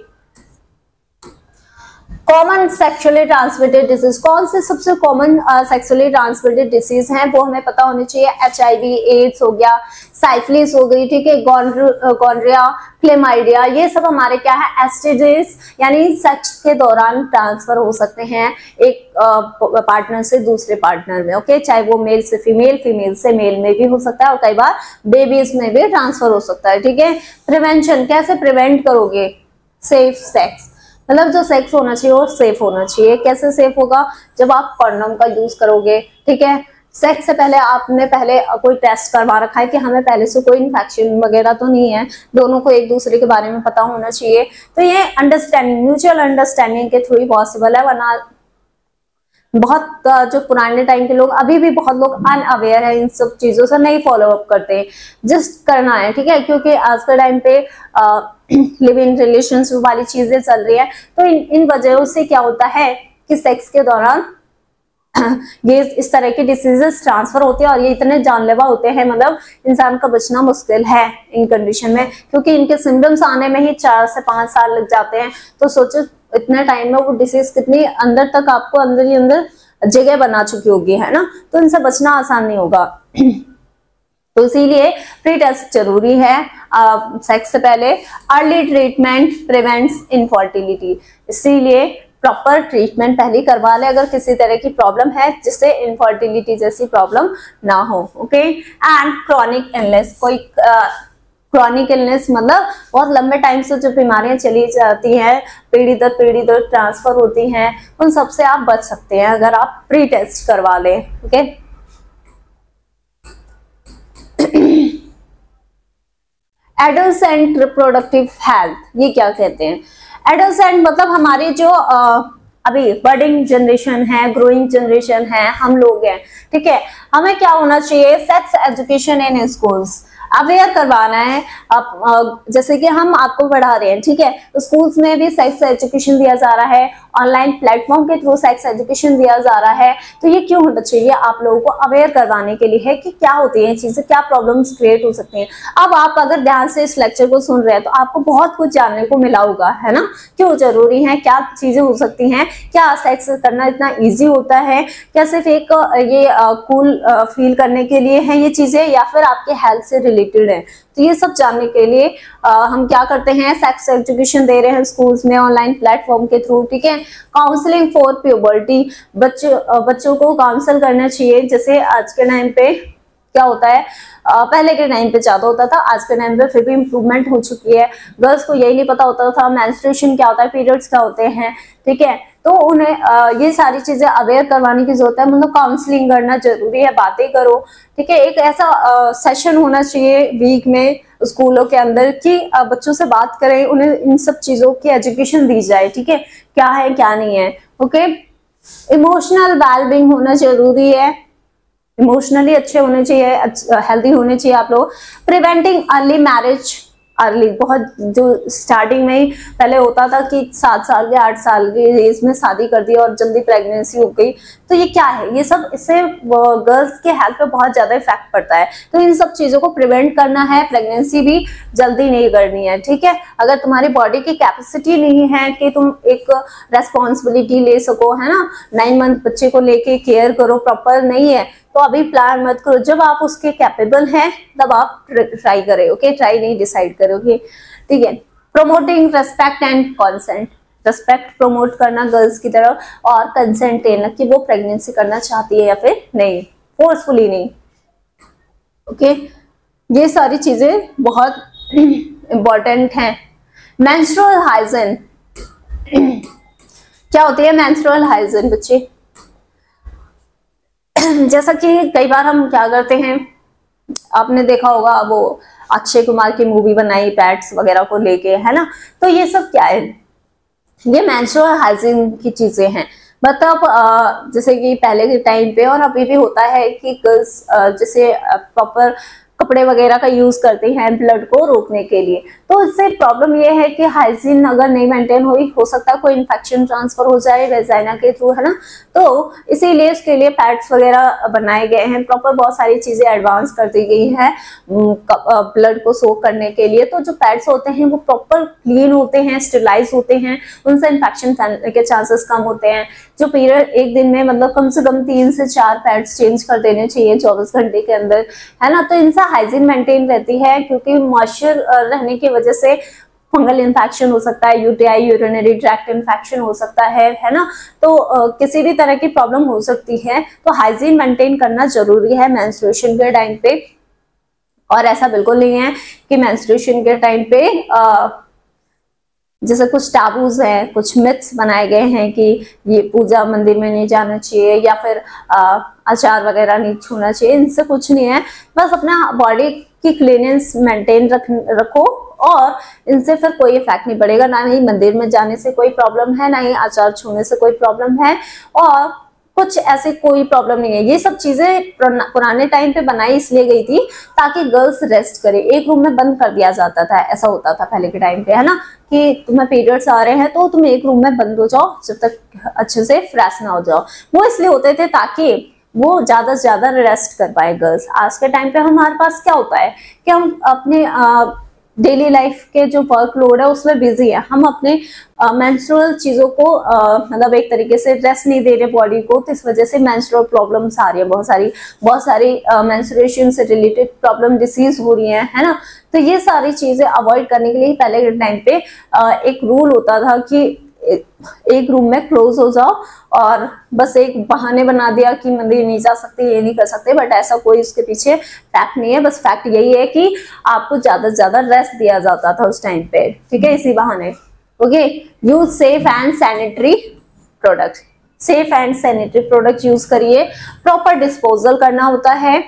common sexually transmitted disease, कौन से सबसे कॉमन सेक्सुअली ट्रांसमिटेड डिसीज हैं वो हमें पता होनी चाहिए। HIV, एड्स हो गया, साइफिलिस हो गई, ठीक है, गॉनरिया, क्लेमाइडिया, ये सब हमारे क्या है STDs, यानी सेक्स के दौरान ट्रांसफर हो सकते हैं एक पार्टनर से दूसरे पार्टनर में। ओके, चाहे वो मेल से फीमेल, फीमेल से मेल में भी हो सकता है, और कई बार बेबीज में भी ट्रांसफर हो सकता है, ठीक है। प्रिवेंशन, कैसे प्रिवेंट करोगे, सेफ सेक्स, मतलब जो सेक्स होना चाहिए वो सेफ होना चाहिए। कैसे सेफ होगा, जब आप कॉन्डोम का यूज करोगे, ठीक है। सेक्स से पहले आपने पहले कोई टेस्ट करवा रखा है कि हमें पहले से कोई इन्फेक्शन वगैरह तो नहीं है, दोनों को एक दूसरे के बारे में पता होना चाहिए। तो ये अंडरस्टैंडिंग, म्यूचुअल अंडरस्टैंडिंग के थ्रू ही पॉसिबल है, वरना बहुत जो पुराने टाइम के लोग, अभी भी बहुत लोग अनअवेयर है इन सब चीजों से, नहीं फॉलो अप करते हैं। जस्ट करना है, ठीक है, क्योंकि आज के टाइम पे लिव इन रिलेशंस वाली चीजें चल रही है, तो इन वजहों से क्या होता है कि सेक्स के दौरान ये इस तरह के डिसीजेस ट्रांसफर होते हैं, और ये इतने जानलेवा होते हैं, मतलब इंसान का बचना मुश्किल है इन कंडीशन में, क्योंकि इनके सिम्टम्स आने में ही 4 से 5 साल लग जाते हैं। तो सोचो इतने टाइम में वो डिसीज कितनी अंदर तक आपको अंदर ही अंदर जगह बना चुकी होगी, है ना, तो इनसे बचना आसान नहीं होगा। तो इसीलिए प्री टेस्ट जरूरी है सेक्स से पहले। अर्ली ट्रीटमेंट प्रिवेंट्स इनफर्टिलिटी, इसीलिए प्रॉपर ट्रीटमेंट पहले करवा ले अगर किसी तरह की प्रॉब्लम है, जिससे इनफर्टिलिटी जैसी प्रॉब्लम ना हो। ओके, एंड क्रॉनिक इलनेस, कोई क्रॉनिक इलनेस मतलब बहुत लंबे टाइम से जो बीमारियां चली जाती हैं, पीढ़ी दर ट्रांसफर होती हैं, उन सबसे आप बच सकते हैं अगर आप प्री टेस्ट करवा लें। ओके, एडोलसेंट रिप्रोडक्टिव हेल्थ, ये क्या कहते हैं? एडोलसेंट मतलब हमारी जो अभी बर्डिंग जनरेशन है, ग्रोइंग जनरेशन है, हम लोग हैं, ठीक है। हमें क्या होना चाहिए, sex education in schools aware करवाना है। आप जैसे कि हम आपको पढ़ा रहे हैं, ठीक है, तो स्कूल्स में भी सेक्स एजुकेशन दिया जा रहा है, ऑनलाइन प्लेटफॉर्म के थ्रू सेक्स एजुकेशन दिया जा रहा है। तो ये क्यों होना चाहिए, आप लोगों को अवेयर करवाने के लिए है कि क्या होती है चीजें, क्या प्रॉब्लम्स क्रिएट हो सकती हैं। अब आप अगर ध्यान से इस लेक्चर को सुन रहे हैं तो आपको बहुत कुछ जानने को मिला होगा, है ना, क्यों जरूरी है, क्या चीजें हो सकती हैं, क्या सेक्स करना इतना ईजी होता है, क्या सिर्फ एक ये कूल फील करने के लिए है ये चीजें, या फिर आपके हेल्थ से रिलेटेड है। तो ये सब जानने के लिए हम क्या करते हैं, सेक्स एजुकेशन दे रहे हैं स्कूल्स में ऑनलाइन प्लेटफॉर्म के थ्रू, ठीक है। काउंसलिंग फॉर प्यूबर्टी, बच्चों को काउंसल करना चाहिए। जैसे आज के टाइम पे क्या होता है, पहले के टाइम पे ज्यादा होता था, आज के टाइम पे फिर भी इम्प्रूवमेंट हो चुकी है। गर्ल्स को यही नहीं पता होता था मेंस्ट्रुएशन क्या होता है, पीरियड्स क्या होते हैं, ठीक है। तो उन्हें ये सारी चीजें अवेयर करवाने की जरूरत है, मतलब काउंसलिंग करना जरूरी है, बातें करो, ठीक है। एक ऐसा सेशन होना चाहिए वीक में स्कूलों के अंदर कि बच्चों से बात करें, उन्हें इन सब चीजों की एजुकेशन दी जाए, ठीक है, क्या है क्या नहीं है। ओके, इमोशनल वेलबींग होना जरूरी है, इमोशनली अच्छे होने चाहिए, हेल्दी होने चाहिए आप लोग। प्रिवेंटिंग अर्ली मैरिज, अर्ली, बहुत जो स्टार्टिंग में ही पहले होता था कि 7 साल के 8 साल की एज में शादी कर दी और जल्दी प्रेगनेंसी हो गई, तो ये क्या है, ये सब इससे गर्ल्स के हेल्थ पे बहुत ज्यादा इफेक्ट पड़ता है। तो इन सब चीजों को प्रिवेंट करना है, प्रेगनेंसी भी जल्दी नहीं करनी है, ठीक है। अगर तुम्हारी बॉडी की कैपेसिटी नहीं है कि तुम एक रेस्पॉन्सिबिलिटी ले सको, है ना, 9 मंथ बच्चे को लेके केयर करो, प्रॉपर नहीं है, तो अभी प्लान मत करो। जब आप उसके कैपेबल हैं तब आप ट्राई करें, ओके, ट्राई नहीं डिसाइड करोगे, ठीक है। Promoting respect and consent, respect promote करना गर्ल्स की तरफ, और कंसेंट लेना कि वो प्रेगनेंसी करना चाहती है या फिर नहीं, फोर्सफुली नहीं, ओके। ये सारी चीजें बहुत इंपॉर्टेंट हैं। मेंस्ट्रुअल हाइजीन, क्या होती है मेंस्ट्रुअल हाइजीन बच्चे? जैसा कि कई बार हम क्या करते हैं, आपने देखा होगा वो अक्षय कुमार की मूवी बनाई पैड्स वगैरह को लेके, है ना, तो ये सब क्या है, ये मेंस्ट्रुअल हाइजीन की चीजें हैं। मतलब जैसे कि पहले के टाइम पे और अभी भी होता है कि गर्ल्स जैसे प्रॉपर कपड़े वगैरह का यूज करते हैं ब्लड को रोकने के लिए, तो इससे प्रॉब्लम ये है कि हाइजीन अगर नहीं मेंटेन हुई, हो सकता है कोई इन्फेक्शन ट्रांसफर हो जाए वेजाइना के थ्रू, है ना। तो इसीलिए इसके लिए पैड्स वगैरह बनाए गए हैं, प्रॉपर बहुत सारी चीजें एडवांस कर दी गई है ब्लड को सोक करने के लिए। तो जो पैड्स होते हैं वो प्रॉपर क्लीन होते हैं, स्टेरिलाइज होते हैं, उनसे इन्फेक्शन फैलने के चांसेस कम होते हैं। जो पीरियड एक दिन में मतलब कम से कम 3 से 4 पैड्स चेंज कर देने चाहिए 24 घंटे के अंदर, है ना। तो इनसे हाइजीन मेंटेन रहती है, क्योंकि मॉइस्चर रहने की वजह से फंगल इन्फेक्शन हो सकता है, यूटीआई यूरिनरी ट्रैक्ट इन्फेक्शन हो सकता है ना। तो किसी भी तरह की प्रॉब्लम हो सकती है, तो हाइजीन मेंटेन करना जरूरी है मेंस्ट्रुएशन के टाइम पे। और ऐसा बिल्कुल नहीं है कि मेंस्ट्रुएशन के टाइम पे जैसे कुछ टाबूज हैं, कुछ मिथ्स बनाए गए हैं कि ये पूजा मंदिर में नहीं जाना चाहिए या फिर अचार वगैरह नहीं छूना चाहिए, इनसे कुछ नहीं है। बस अपना बॉडी की क्लीनेंस मेंटेन रखो और इनसे फिर कोई इफेक्ट नहीं पड़ेगा। ना ही मंदिर में जाने से कोई प्रॉब्लम है, ना ही अचार छूने से कोई प्रॉब्लम है, और कुछ ऐसे कोई प्रॉब्लम नहीं है। ये सब चीजें पुराने टाइम पे बनाई इसलिए गई थी ताकि गर्ल्स रेस्ट करे, एक रूम में बंद कर दिया जाता था, ऐसा होता था पहले के टाइम पे, है ना, कि तुम्हें पीरियड्स आ रहे हैं तो तुम एक रूम में बंद हो जाओ जब तक अच्छे से फ्रेश ना हो जाओ। वो इसलिए होते थे ताकि वो ज्यादा से ज्यादा रेस्ट कर पाए गर्ल्स। आज के टाइम पे हमारे पास क्या होता है कि हम अपने डेली लाइफ के जो वर्कलोड है उसमें बिजी है, हम अपने मेंस्ट्रुअल चीजों को मतलब एक तरीके से रेस्ट नहीं दे रहे बॉडी को, तो इस वजह से मेंस्ट्रुअल प्रॉब्लम्स आ रही है, बहुत सारी मेंस्ट्रुएशन से रिलेटेड प्रॉब्लम डिसीज हो रही है ना। तो ये सारी चीजें अवॉइड करने के लिए पहले के टाइम पे एक रूल होता था कि एक रूम में क्लोज हो जाओ, और बस एक बहाने बना दिया कि मंदिर नहीं जा सकते, ये नहीं कर सकते, बट ऐसा कोई उसके पीछे फैक्ट नहीं है। बस फैक्ट यही है कि आपको ज्यादा से ज्यादा रेस्ट दिया जाता था उस टाइम पे, ठीक है, इसी बहाने। Okay, use safe and sanitary product, safe and sanitary product use करिए, प्रॉपर डिस्पोजल करना होता है।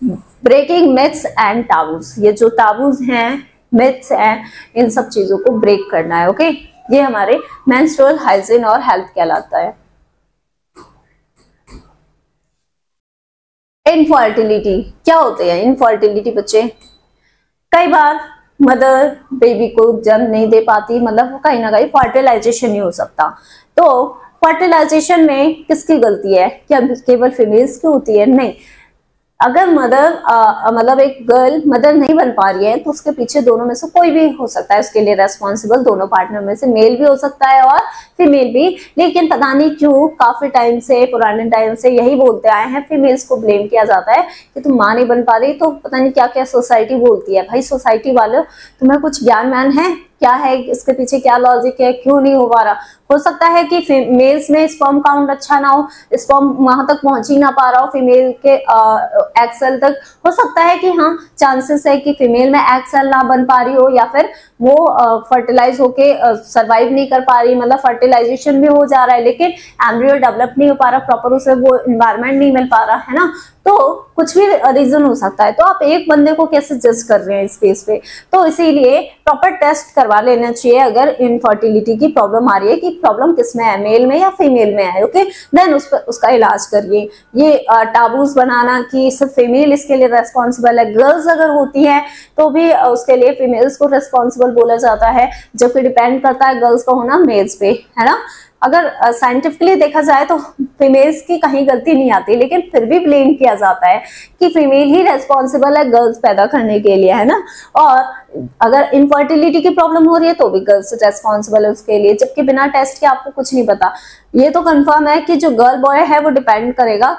ब्रेकिंग मिथ्स एंड टाबूज, ये जो टाबूज हैं, मिथ्स हैं, इन सब चीजों को ब्रेक करना है। ओके, ये हमारे मेंस्ट्रुअल हाइजीन और हेल्थ कहलाता है। इनफर्टिलिटी, क्या होते हैं इनफर्टिलिटी बच्चे? कई बार मदर बेबी को जन्म नहीं दे पाती, मतलब कहीं ना कहीं फर्टिलाइजेशन नहीं हो सकता। तो फर्टिलाइजेशन में किसकी गलती है? क्या केवल फीमेल्स की होती है? नहीं। अगर मदर मतलब एक गर्ल मदर नहीं बन पा रही है तो उसके पीछे दोनों में से कोई भी हो सकता है उसके लिए रेस्पॉन्सिबल, दोनों पार्टनर में से मेल भी हो सकता है और फीमेल भी। लेकिन पता नहीं क्यों काफी टाइम से, पुराने टाइम से यही बोलते आए हैं, फीमेल्स को ब्लेम किया जाता है कि तुम माँ नहीं बन पा रही। तो पता नहीं क्या क्या सोसाइटी बोलती है। भाई सोसाइटी वालों, तुम्हें कुछ ज्ञान व्यान है? क्या है इसके पीछे, क्या लॉजिक है, क्यों नहीं हो पा रहा? हो सकता है कि मेल्स में स्पर्म काउंट अच्छा ना हो, स्पर्म वहां तक पहुंच ही ना पा रहा हो, फीमेल के एग सेल तक। हो सकता है कि हाँ, चांसेस है कि फीमेल में एग सेल ना बन पा रही हो, या फिर वो फर्टिलाइज होके सर्वाइव नहीं कर पा रही, मतलब फर्टिलाइजेशन भी हो जा रहा है लेकिन एम्ब्रियो डेवलप नहीं हो पा रहा प्रॉपर, उसे वो इन्वायरमेंट नहीं मिल पा रहा, है ना। तो कुछ भी रीजन हो सकता है, तो आप एक बंदे को कैसे जज कर रहे हैं इस केस पे। तो इसीलिए प्रॉपर टेस्ट करवा लेना चाहिए अगर इनफर्टिलिटी की प्रॉब्लम आ रही है कि प्रॉब्लम किस में है, मेल में या फीमेल में है। ओके, देन उसका इलाज करिए। ये टाबूज बनाना कि सिर्फ फीमेल इसके लिए रेस्पॉन्सिबल है, गर्ल्स अगर होती है तो भी उसके लिए फीमेल्स को रेस्पॉन्सिबल बोला जाता है, जबकि डिपेंड करता है गर्ल्स का होना मेल्स पे, है ना। अगर साइंटिफिकली देखा जाए तो फीमेल्स की कहीं गलती नहीं आती, लेकिन फिर भी ब्लेम किया जाता है कि फीमेल ही रेस्पॉन्सिबल है गर्ल्स पैदा करने के लिए, है ना। और अगर इनफर्टिलिटी की प्रॉब्लम हो रही है तो भी गर्ल्स रेस्पॉन्सिबल है उसके लिए, जबकि बिना टेस्ट के आपको कुछ नहीं पता। ये तो कंफर्म है कि जो गर्ल बॉय है वो डिपेंड करेगा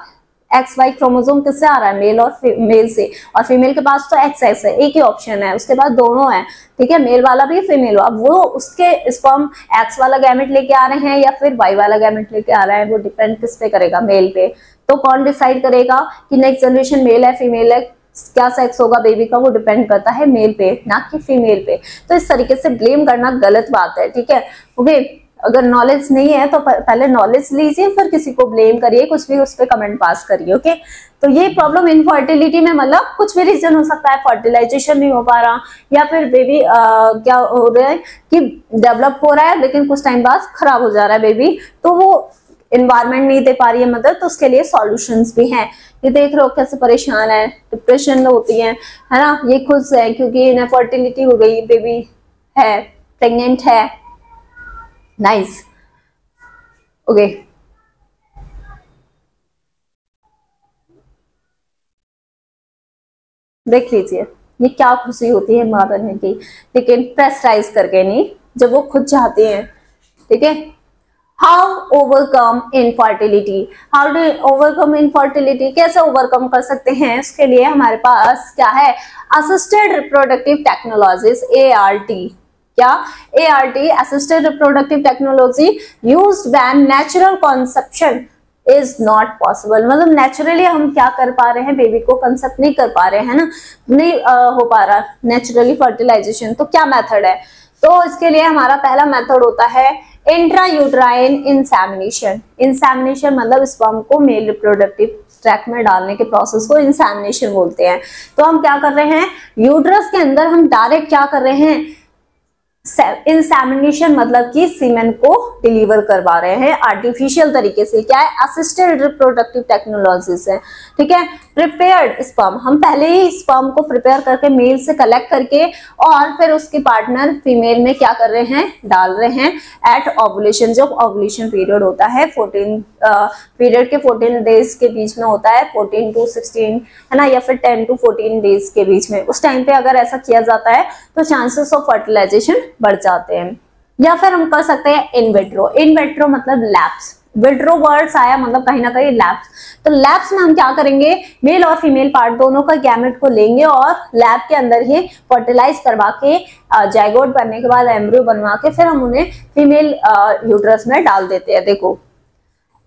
XY क्रोमोसोम किससे आ रहा है, मेल और मेल से, और फीमेल के पास तो XX है, एक ही ऑप्शन है, उसके बाद दोनों है, ठीक है, मेल वाला भी फीमेल वाला। वो उसके स्पर्म X वाला गैमेट लेके आ रहे हैं या फिर Y वाला गैमेट लेके आ रहा है, वो डिपेंड किस पे करेगा, मेल पे। तो कौन डिसाइड करेगा कि नेक्स्ट जनरेशन मेल है फीमेल है, क्या सेक्स होगा बेबी का, वो डिपेंड करता है मेल पे ना कि फीमेल पे। तो इस तरीके से ब्लेम करना गलत बात है, ठीक है। ओके, अगर नॉलेज नहीं है तो पहले नॉलेज लीजिए, फिर किसी को ब्लेम करिए, कुछ भी उस पर कमेंट पास करिए। ओके, तो ये प्रॉब्लम इनफर्टिलिटी में मतलब कुछ भी रीजन हो सकता है, फर्टिलाइजेशन नहीं हो पा रहा, या फिर बेबी क्या हो रहा है कि डेवलप हो रहा है लेकिन कुछ टाइम बाद खराब हो जा रहा है बेबी, तो वो एनवायरमेंट नहीं दे पा रही है मदर, तो उसके लिए सॉल्यूशंस भी हैं। ये देख रहे हो कैसे परेशान है, डिप्रेशन होती है ना, ये खुश है क्योंकि इनफर्टिलिटी हो गई, बेबी है, प्रेग्नेंट है। Nice, okay. देख लीजिए ये क्या खुशी होती है माँ बनने की, लेकिन प्रेशराइज करके नहीं, जब वो खुद चाहती हैं, ठीक है। How overcome infertility, how do overcome infertility, कैसे ओवरकम कर सकते हैं, उसके लिए हमारे पास क्या है, असिस्टेड रिप्रोडक्टिव टेक्नोलॉजीज, ART। क्या ART, assisted reproductive technology used when natural conception is not possible. मतलब नेचुरली हम क्या कर पा रहे हैं, बेबी को कंसेप्ट नहीं कर पा रहे हैं ना, नहीं हो पा रहा नेचुरली फर्टिलाइजेशन, तो क्या मेथड है। तो इसके लिए हमारा पहला मेथड होता है इंट्रायूट्राइन इंसेमिनेशन। इंसेमिनेशन मतलब स्पर्म को मेल रिप्रोडक्टिव ट्रैक्ट में डालने के प्रोसेस को इंसेमिनेशन बोलते हैं। तो हम क्या कर रहे हैं, यूट्रस के अंदर हम डायरेक्ट क्या कर रहे हैं, इंसेमिनेशन मतलब कि सीमेन को डिलीवर करवा रहे हैं आर्टिफिशियल तरीके से। क्या है, असिस्टेड रिप्रोडक्टिव टेक्नोलॉजीज है, ठीक है। प्रिपेयर्ड स्पर्म, हम पहले ही स्पर्म को प्रिपेयर करके मेल से कलेक्ट करके और फिर उसके पार्टनर फीमेल में क्या कर रहे हैं, डाल रहे हैं एट ओवुलेशन। जब ओवुलेशन पीरियड होता है 14 पीरियड के 14 डेज के बीच में होता है, 14 to 16 है ना, या फिर 10 to 14 डेज के बीच में, उस टाइम पे अगर ऐसा किया जाता है तो चांसेस ऑफ फर्टिलाइजेशन बढ़ जाते हैं। या फिर हम कर सकते हैं इनविट्रो। इनविट्रो मतलब लैब्स, विट्रो वर्ड्स आया मतलब कहीं ना कहीं लैब्स। तो लैब्स में हम क्या करेंगे, मेल और फीमेल पार्ट दोनों का गैमेट को लेंगे और लैब के अंदर ही फर्टिलाइज करवा के जाइगोट बनने के बाद एम्ब्रियो बनवा के फिर हम उन्हें फीमेल यूट्रस में डाल देते हैं। देखो,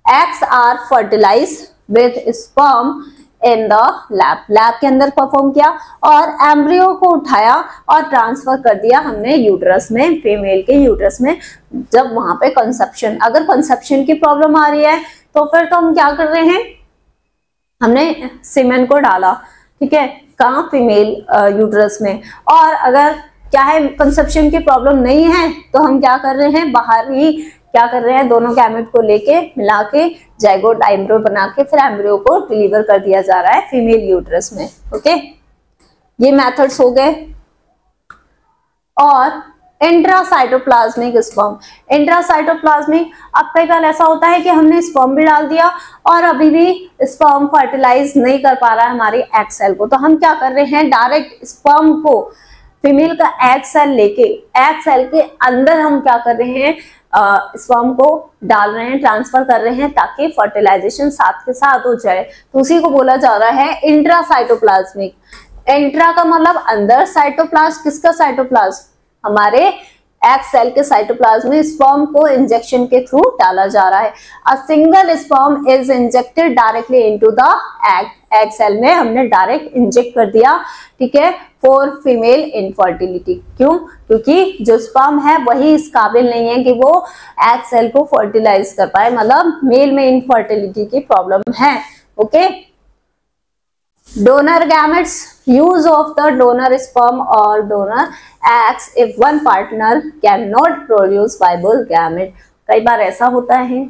eggs are fertilize with sperm in the lab, lab के अंदर परफॉर्म किया और एम्ब्रियो को उठाया और ट्रांसफर कर दिया हमने यूट्रस में, फीमेल के यूट्रस में। जब वहां पे कंसेप्शन, अगर कंसेप्शन की प्रॉब्लम आ रही है तो फिर तो हम क्या कर रहे हैं, हमने सीमेन को डाला, ठीक है, कहाँ, फीमेल यूट्रस में। और अगर क्या है, कंसेप्शन की प्रॉब्लम नहीं है तो हम क्या कर रहे हैं, बाहर ही क्या कर रहे हैं, दोनों गैमेट को लेके मिला के जाइगोट एम्ब्रियो बना के फिर एम्ब्रियो को डिलीवर कर दिया जा रहा है फीमेल यूट्रस में। ओके, ये मेथड्स हो गए। और इंट्रासाइटोप्लाज्मिक स्पर्म, इंट्रासाइटोप्लाज्मिक, अब कई बार ऐसा होता है कि हमने स्पर्म भी डाल दिया और अभी भी स्पर्म फर्टिलाइज नहीं कर पा रहा है हमारी एग सेल को, तो हम क्या कर रहे हैं, डायरेक्ट स्पर्म को, फीमेल का एग सेल लेके एग सेल के अंदर हम क्या कर रहे हैं, स्पर्म को डाल रहे हैं, ट्रांसफर कर रहे हैं ताकि फर्टिलाइजेशन साथ के साथ हो जाए। तो उसी को बोला जा रहा है इंट्रासाइटोप्लाज्मिक। इंट्रा का मतलब अंदर, साइटोप्लाज्म किसका, साइटोप्लाज्म हमारे एग सेल के साइटोप्लाज्म में स्पर्म को इंजेक्शन के थ्रू डाला जा रहा है। A single sperm is injected directly into the egg, egg cell में हमने डायरेक्ट इंजेक्ट कर दिया, ठीक है, फॉर फीमेल इनफर्टिलिटी। क्यों, क्योंकि जो स्पर्म है वही इस काबिल नहीं है कि वो एग सेल को फर्टिलाइज कर पाए, मतलब मेल में इनफर्टिलिटी की प्रॉब्लम है। Okay, Donor gametes, use of the donor sperm or donor eggs if one partner cannot produce viable gamete। कई बार ऐसा होता है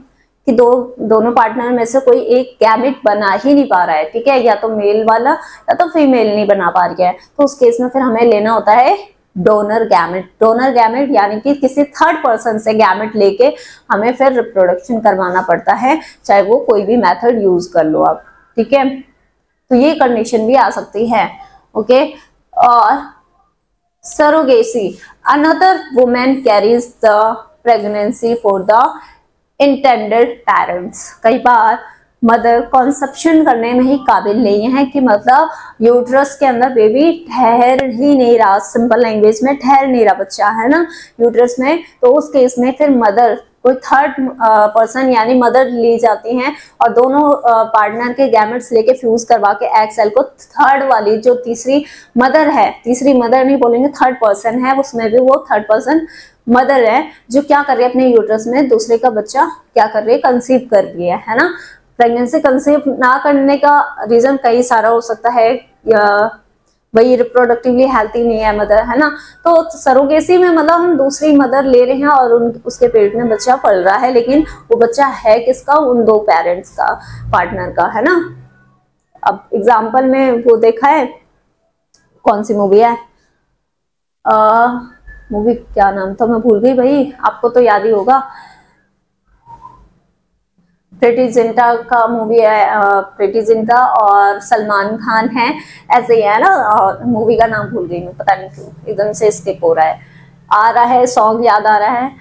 कि दोनों पार्टनर में से कोई एक गैमेट बना ही नहीं पा रहा है, ठीक है, या तो मेल वाला या तो फीमेल नहीं बना पा रही है, तो उस केस में फिर हमें लेना होता है डोनर गैमेट। डोनर गैमेट यानी कि किसी थर्ड पर्सन से गैमेट लेके हमें फिर रिप्रोडक्शन करवाना पड़ता है, चाहे वो कोई भी मेथड यूज कर लो आप, ठीक है। तो ये कंडीशन भी आ सकती है, ओके। और surrogacy, another women carries the pregnancy for the intended parents. कई बार मदर कॉन्सेप्शन करने में ही काबिल नहीं है कि मतलब यूट्रस के अंदर बेबी ठहर ही नहीं रहा, सिंपल लैंग्वेज में ठहर नहीं रहा बच्चा, है ना, यूट्रस में। तो उस केस में फिर मदर कोई थर्ड पर्सन यानी मदर ली जाती हैं और दोनों पार्टनर के गैमेट्स लेके फ्यूज करवा के एग सेल को थर्ड वाली जो तीसरी मदर है, तीसरी मदर नहीं बोलेंगे, थर्ड पर्सन है, उसमें भी वो थर्ड पर्सन मदर है जो क्या कर रही है, अपने यूट्रस में दूसरे का बच्चा क्या कर रही है, कंसीव कर रही है ना। प्रेगनेंसी कंसीव ना करने का रीजन कई सारा हो सकता है, वही रिप्रोडक्टिवली हेल्थी नहीं है मदर, है ना। तो सरोगेसी में मतलब हम दूसरी मदर ले रहे हैं और उसके पेट में बच्चा पल रहा है, लेकिन वो बच्चा है किसका, उन दो पेरेंट्स का, पार्टनर का, है ना। अब एग्जाम्पल में वो देखा है, कौन सी मूवी है, मूवी क्या नाम था मैं भूल गई भाई, आपको तो याद ही होगा, प्रीति जिंटा का मूवी है, प्रीति जिंटा और सलमान खान है, ऐसे ही है ना, और मूवी का नाम भूल गई मैं, पता नहीं क्यों एकदम से स्किप हो रहा है, आ रहा है सॉन्ग याद आ रहा है,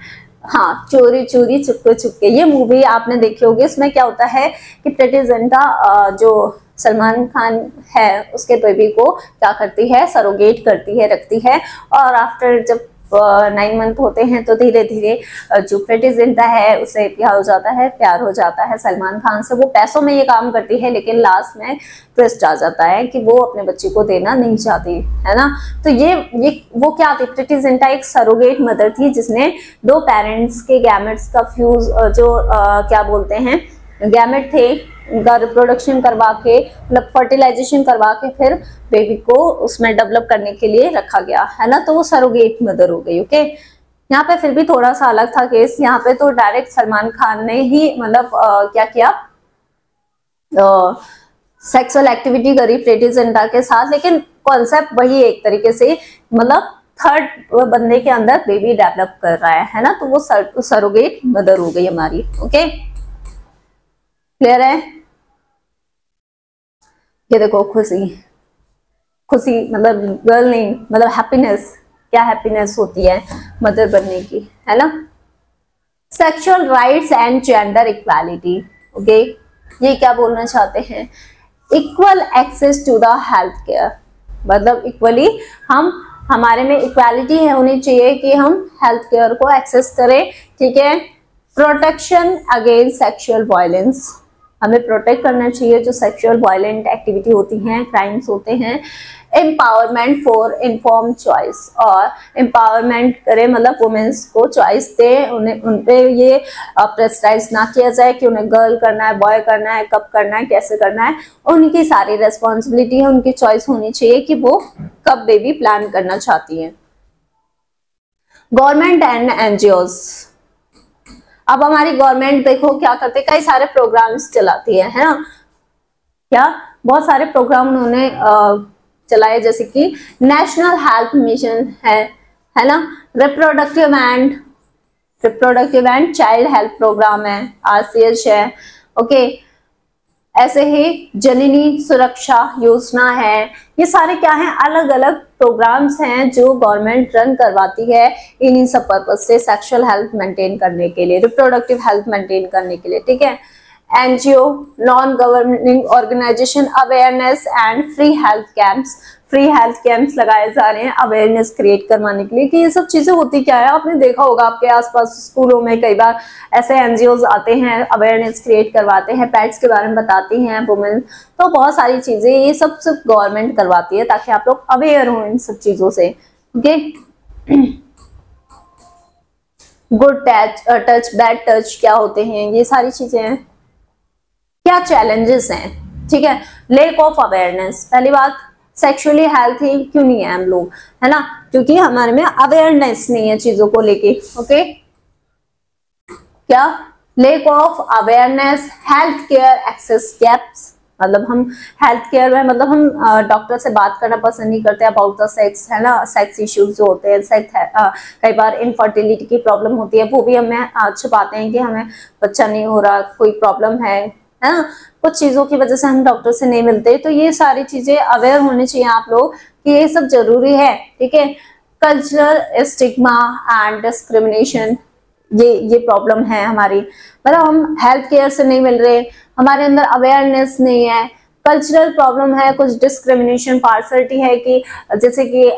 हाँ, चोरी चोरी चुपके चुपके, ये मूवी आपने देखी होगी। इसमें क्या होता है कि प्रीति जिंटा जो सलमान खान है उसके बेबी को क्या करती है, सरोगेट करती है, रखती है, और आफ्टर जब 9 मंथ होते हैं तो धीरे धीरे जो प्रीति जिंटा है उसे क्या हो जाता है, प्यार हो जाता है सलमान खान से। वो पैसों में ये काम करती है, लेकिन लास्ट में ट्विस्ट आ जाता है कि वो अपने बच्चे को देना नहीं चाहती, है ना। तो ये वो क्या थी, प्रीति जिंटा एक सरोगेट मदर थी जिसने दो पेरेंट्स के गैमेट्स का फ्यूज जो क्या बोलते हैं गैमेट थे उनका रिप्रोडक्शन करवा के, मतलब फर्टिलाइजेशन करवा के फिर बेबी को उसमें डेवलप करने के लिए रखा गया, है ना। तो वो सरोगेट मदर हो गई, ओके। यहाँ पे फिर भी थोड़ा सा अलग था केस, यहाँ पे तो डायरेक्ट सलमान खान ने ही मतलब क्या किया, सेक्सुअल एक्टिविटी करी प्रीति जिंटा के साथ, लेकिन कॉन्सेप्ट वही एक तरीके से, मतलब थर्ड बंदे के अंदर बेबी डेवलप कर रहा है ना। तो वो सरोगेट मदर हो गई हमारी, ओके, क्लियर है। ये देखो खुशी, खुशी मतलब गर्ल नहीं, मतलब हैप्पीनेस, क्या हैप्पीनेस होती है मदर बनने की, है ना। Sexual rights and gender equality, okay, ये क्या बोलना चाहते हैं, equal access to the health care, मतलब इक्वली हमारे में इक्वालिटी है होनी चाहिए कि हम हेल्थ केयर को एक्सेस करें, ठीक है। प्रोटेक्शन अगेंस्ट सेक्सुअल वायलेंस, हमें प्रोटेक्ट करना चाहिए जो सेक्सुअल वायलेंट एक्टिविटी होती हैं, क्राइम्स होते हैं। एम्पावरमेंट फॉर इन्फॉर्म चॉइस, और एम्पावरमेंट करें मतलब वुमेन्स को चॉइस दे, उन्हें उन पे ये प्रेशराइज ना किया जाए कि उन्हें गर्ल करना है, बॉय करना है, कब करना है, कैसे करना है, उनकी सारी रेस्पॉन्सिबिलिटी है, उनकी चॉइस होनी चाहिए कि वो कब बेबी प्लान करना चाहती हैं। गवर्नमेंट एंड एनजीओज, अब हमारी गवर्नमेंट देखो क्या करते, कई सारे प्रोग्राम्स चलाती है ना, क्या बहुत सारे प्रोग्राम उन्होंने चलाए, जैसे कि नेशनल हेल्थ मिशन है ना, reproductive and child health program है, RCH है, ओके। ऐसे ही जननी सुरक्षा योजना है, ये सारे क्या हैं, अलग अलग प्रोग्राम्स हैं जो गवर्नमेंट रन करवाती है इन्हीं सब पर्पज से, सेक्सुअल हेल्थ मेंटेन करने के लिए, रिप्रोडक्टिव हेल्थ मेंटेन करने के लिए, ठीक है। NGO, non governing organization, awareness and free health camps लगाए जा रहे हैं अवेयरनेस क्रिएट करवाने के लिए कि ये सब चीजें होती क्या है। आपने देखा होगा आपके आसपास स्कूलों में कई बार ऐसे एनजीओज आते हैं, अवेयरनेस क्रिएट करवाते हैं, पेट्स के बारे में बताती हैं वुमेन, तो बहुत सारी चीजें ये सब सिर्फ गवर्नमेंट करवाती है ताकि आप लोग अवेयर हो इन सब चीजों से, okay. Good touch bad touch क्या होते हैं, ये सारी चीजें हैं। क्या चैलेंजेस हैं, ठीक है। लेक ऑफ अवेयरनेस, पहली बात सेक्सुअली हेल्थी क्यों नहीं है हम लोग, है ना, क्योंकि हमारे में अवेयरनेस नहीं है चीजों को लेके। ओके, क्या lack of awareness, health care access gaps, मतलब हम हेल्थ केयर में, मतलब हम डॉक्टर से बात करना पसंद नहीं करते अबाउट द सेक्स, है ना, सेक्स इश्यूज जो होते हैं, सेक्स कई बार इनफर्टिलिटी की प्रॉब्लम होती है, वो भी हमें छुपाते हैं कि हमें बच्चा नहीं हो रहा, कोई प्रॉब्लम है ना, कुछ चीजों की वजह से हम डॉक्टर से नहीं मिलते। तो ये सारी चीजें अवेयर होने चाहिए आप लोग कि ये सब जरूरी है, ठीक है। कल्चरल स्टिग्मा एंड डिस्क्रिमिनेशन, ये प्रॉब्लम है हमारी, मतलब हम हेल्थ केयर से नहीं मिल रहे, हमारे अंदर अवेयरनेस नहीं है, कल्चरल प्रॉब्लम है, कुछ डिस्क्रिमिनेशन, पार्सलिटी है कि जैसे कि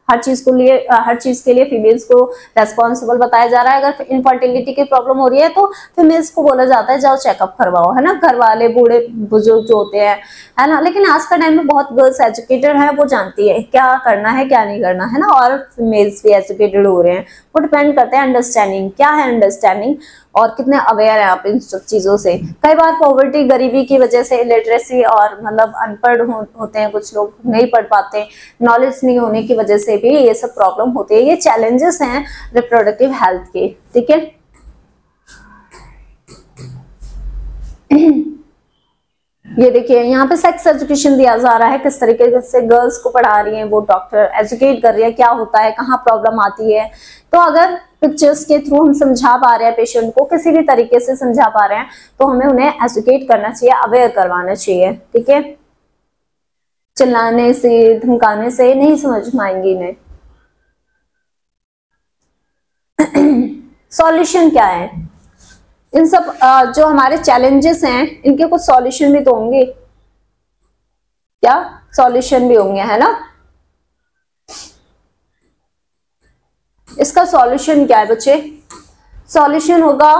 हर चीज के लिए फीमेल्स को रेस्पॉन्सिबल बताया जा रहा है। अगर इनफर्टिलिटी की प्रॉब्लम हो रही है तो फीमेल्स को बोला जाता है जाओ चेकअप करवाओ, है ना, घर वाले बूढ़े बुजुर्ग जो होते हैं, है ना। लेकिन आज का टाइम में बहुत गर्ल्स एजुकेटेड है, वो जानती है क्या करना है क्या नहीं करना, है ना, और फीमेल्स भी एजुकेटेड हो रहे हैं। वो डिपेंड करते हैं अंडरस्टैंडिंग, क्या है अंडरस्टैंडिंग और कितने अवेयर है आप इन सब चीजों से। कई बार पॉवर्टी, गरीबी की वजह से, लिटरेसी और मतलब अनपढ़ होते हैं, कुछ लोग नहीं पढ़ पाते, नॉलेज नहीं होने की वजह से भी ये सब प्रॉब्लम होती है। ये चैलेंजेस हैं रिप्रोडक्टिव हेल्थ के, ठीक है। ये देखिए यहाँ पे सेक्स एजुकेशन दिया जा रहा है, किस तरीके से गर्ल्स को पढ़ा रही हैं, वो डॉक्टर एजुकेट कर रही है क्या होता है, कहाँ प्रॉब्लम आती है। तो अगर पिक्चर्स के थ्रू हम समझा पा रहे हैं पेशेंट को, किसी भी तरीके से समझा पा रहे हैं, तो हमें उन्हें एजुकेट करना चाहिए, अवेयर करवाना चाहिए, ठीक है। चिल्लाने से, धमकाने से नहीं समझ में आएंगी इन्हें। सॉल्यूशन क्या है इन सब जो हमारे चैलेंजेस हैं, इनके कुछ सॉल्यूशन भी तो होंगे, क्या सॉल्यूशन भी होंगे, है ना। इसका सॉल्यूशन क्या है बच्चे, सॉल्यूशन होगा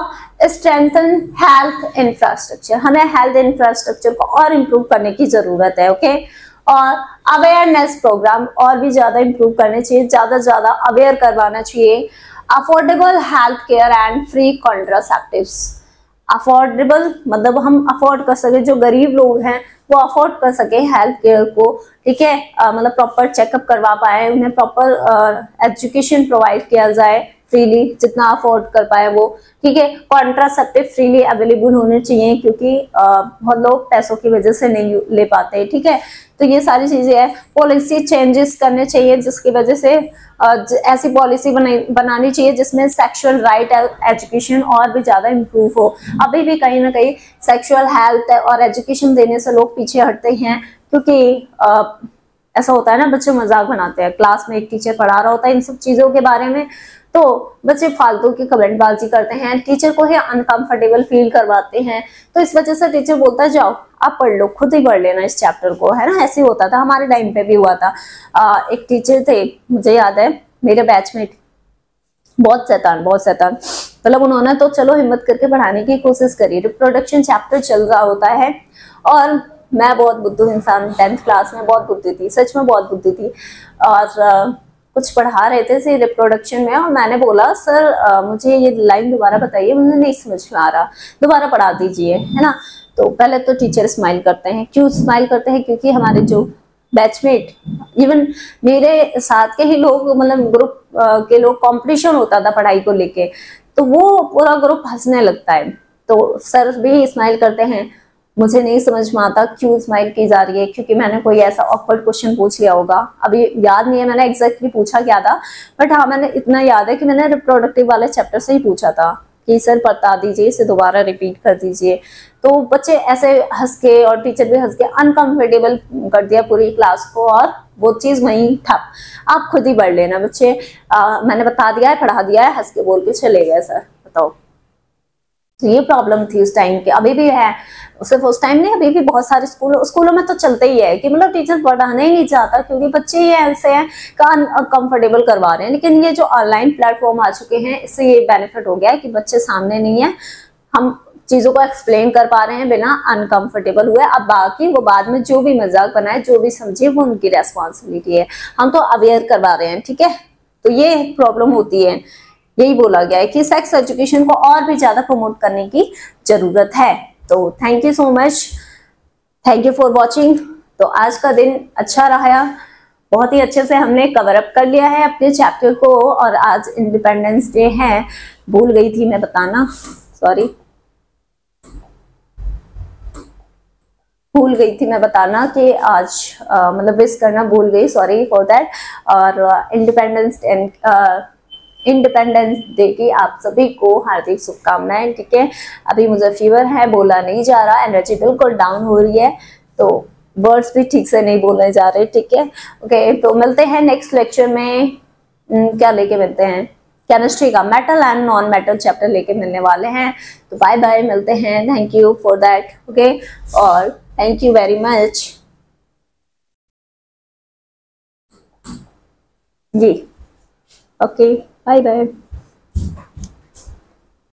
स्ट्रेंथन हेल्थ इंफ्रास्ट्रक्चर, हमें हेल्थ इंफ्रास्ट्रक्चर को और इम्प्रूव करने की जरूरत है, ओके। और अवेयरनेस प्रोग्राम और भी ज्यादा इम्प्रूव करने चाहिए, ज्यादा से ज्यादा अवेयर करवाना चाहिए। Affordable health care and free contraceptives, affordable मतलब हम अफोर्ड कर सके, जो गरीब लोग हैं वो अफोर्ड कर सके हेल्थ केयर को, ठीक है, मतलब प्रॉपर चेकअप करवा पाए, उन्हें प्रॉपर एजुकेशन प्रोवाइड किया जाए फ्रीली, जितना अफोर्ड कर पाए वो, ठीक है। कॉन्ट्रासेप्टिव फ्रीली अवेलेबल होने चाहिए, क्योंकि बहुत लोग पैसों की वजह से नहीं ले पाते, ठीक है। तो ये सारी चीजें है। पॉलिसी चेंजेस करने चाहिए, जिसकी वजह से ऐसी पॉलिसी बनानी चाहिए जिसमें सेक्सुअल राइट एजुकेशन और भी ज्यादा इम्प्रूव हो। अभी भी कहीं ना कहीं सेक्सुअल हेल्थ और एजुकेशन देने से लोग पीछे हटते हैं, क्योंकि ऐसा होता है ना, बच्चे मजाक बनाते हैं, क्लास में एक टीचर पढ़ा रहा होता है इन सब चीजों के बारे में, तो बच्चे फालतू की कमेंटबाजी करते हैं, टीचर को ही अनकंफर्टेबल फील करवाते हैं। तो इस वजह से टीचर बोलता है जाओ आप पढ़ लो, खुद ही पढ़ लेना इस चैप्टर को, है ना। ऐसे होता था, हमारे टाइम पे भी हुआ था। एक टीचर थे, मुझे याद है, मेरे बैचमेट, बहुत शैतान, मतलब उन्होंने तो चलो हिम्मत करके पढ़ाने की कोशिश करी, रिप्रोडक्शन चैप्टर चल रहा होता है, और मैं बहुत बुद्धू इंसान, 10th क्लास में बहुत बुद्धि थी, सच में बहुत बुद्धि थी, और कुछ पढ़ा रहे थे रिप्रोडक्शन में, और मैंने बोला सर मुझे ये लाइन दोबारा बताइए, मुझे नहीं समझ में आ रहा, दोबारा पढ़ा दीजिए, है ना। तो पहले तो टीचर स्माइल करते हैं, क्यों स्माइल करते हैं, क्योंकि हमारे जो बैचमेट, इवन मेरे साथ के ही लोग, मतलब ग्रुप के लोग, कंपटीशन होता था पढ़ाई को लेके, तो वो पूरा ग्रुप हंसने लगता है, तो सर भी स्माइल करते हैं। मुझे नहीं समझ में आता क्यों स्माइल की जा रही है, क्योंकि मैंने कोई ऐसा ऑकवर्ड क्वेश्चन पूछ लिया होगा, अभी याद नहीं है मैंने एग्जैक्टली पूछा क्या था, बट हाँ मैंने इतना याद है कि मैंने रिप्रोडक्टिव वाले चैप्टर से ही पूछा था कि सर बता दीजिए, इसे दोबारा रिपीट कर दीजिए। तो बच्चे ऐसे हंस के, और टीचर भी हंस के, अनकंफर्टेबल कर दिया पूरी क्लास को, और वो चीज वहीं ठप। आप खुद ही पढ़ लेना बच्चे, मैंने बता दिया है, पढ़ा दिया है, हंस के बोल के चले गए सर, बताओ। तो ये प्रॉब्लम थी उस टाइम के, अभी भी है, सिर्फ उस टाइम नहीं, अभी भी बहुत सारे स्कूलों में तो चलते ही है कि मतलब टीचर पढ़ाना ही नहीं चाहता, क्योंकि बच्चे ही ऐसे हैं कंफर्टेबल करवा रहे हैं। लेकिन ये जो ऑनलाइन प्लेटफॉर्म आ चुके हैं, इससे ये बेनिफिट हो गया है कि बच्चे सामने नहीं है, हम चीजों को एक्सप्लेन कर पा रहे हैं बिना अनकंफर्टेबल हुए। अब बाकी वो बाद में जो भी मजाक बनाए, जो भी समझे, वो उनकी रेस्पॉन्सिबिलिटी है, हम तो अवेयर करवा रहे हैं, ठीक है। तो ये प्रॉब्लम होती है, यही बोला गया है कि सेक्स एजुकेशन को और भी ज्यादा प्रमोट करने की जरूरत है। तो thank you so much, thank you for watching. तो आज का दिन अच्छा रहा, बहुत ही अच्छे से हमने कवर अप कर लिया है अपने चैप्टर को। और आज इंडिपेंडेंस डे है, भूल गई थी मैं बताना, सॉरी, भूल गई थी मैं बताना कि आज मतलब विश करना भूल गई, सॉरी फॉर दैट। और इंडिपेंडेंस डे की आप सभी को हार्दिक शुभकामनाएं। ठीक है, अभी मुझे फीवर है, बोला नहीं जा रहा, एनर्जी बिल्कुल डाउन हो रही है, तो वर्ड्स भी ठीक से नहीं बोलने जा रहे। ठीक है, ओके, तो मिलते हैं नेक्स्ट लेक्चर में। क्या लेके मिलते हैं? केमिस्ट्री का metal and non metal chapter लेके मिलने वाले हैं। तो बाय बाय, मिलते हैं। Thank you for that. Okay, और थैंक यू वेरी मच जी। Okay, bye bye.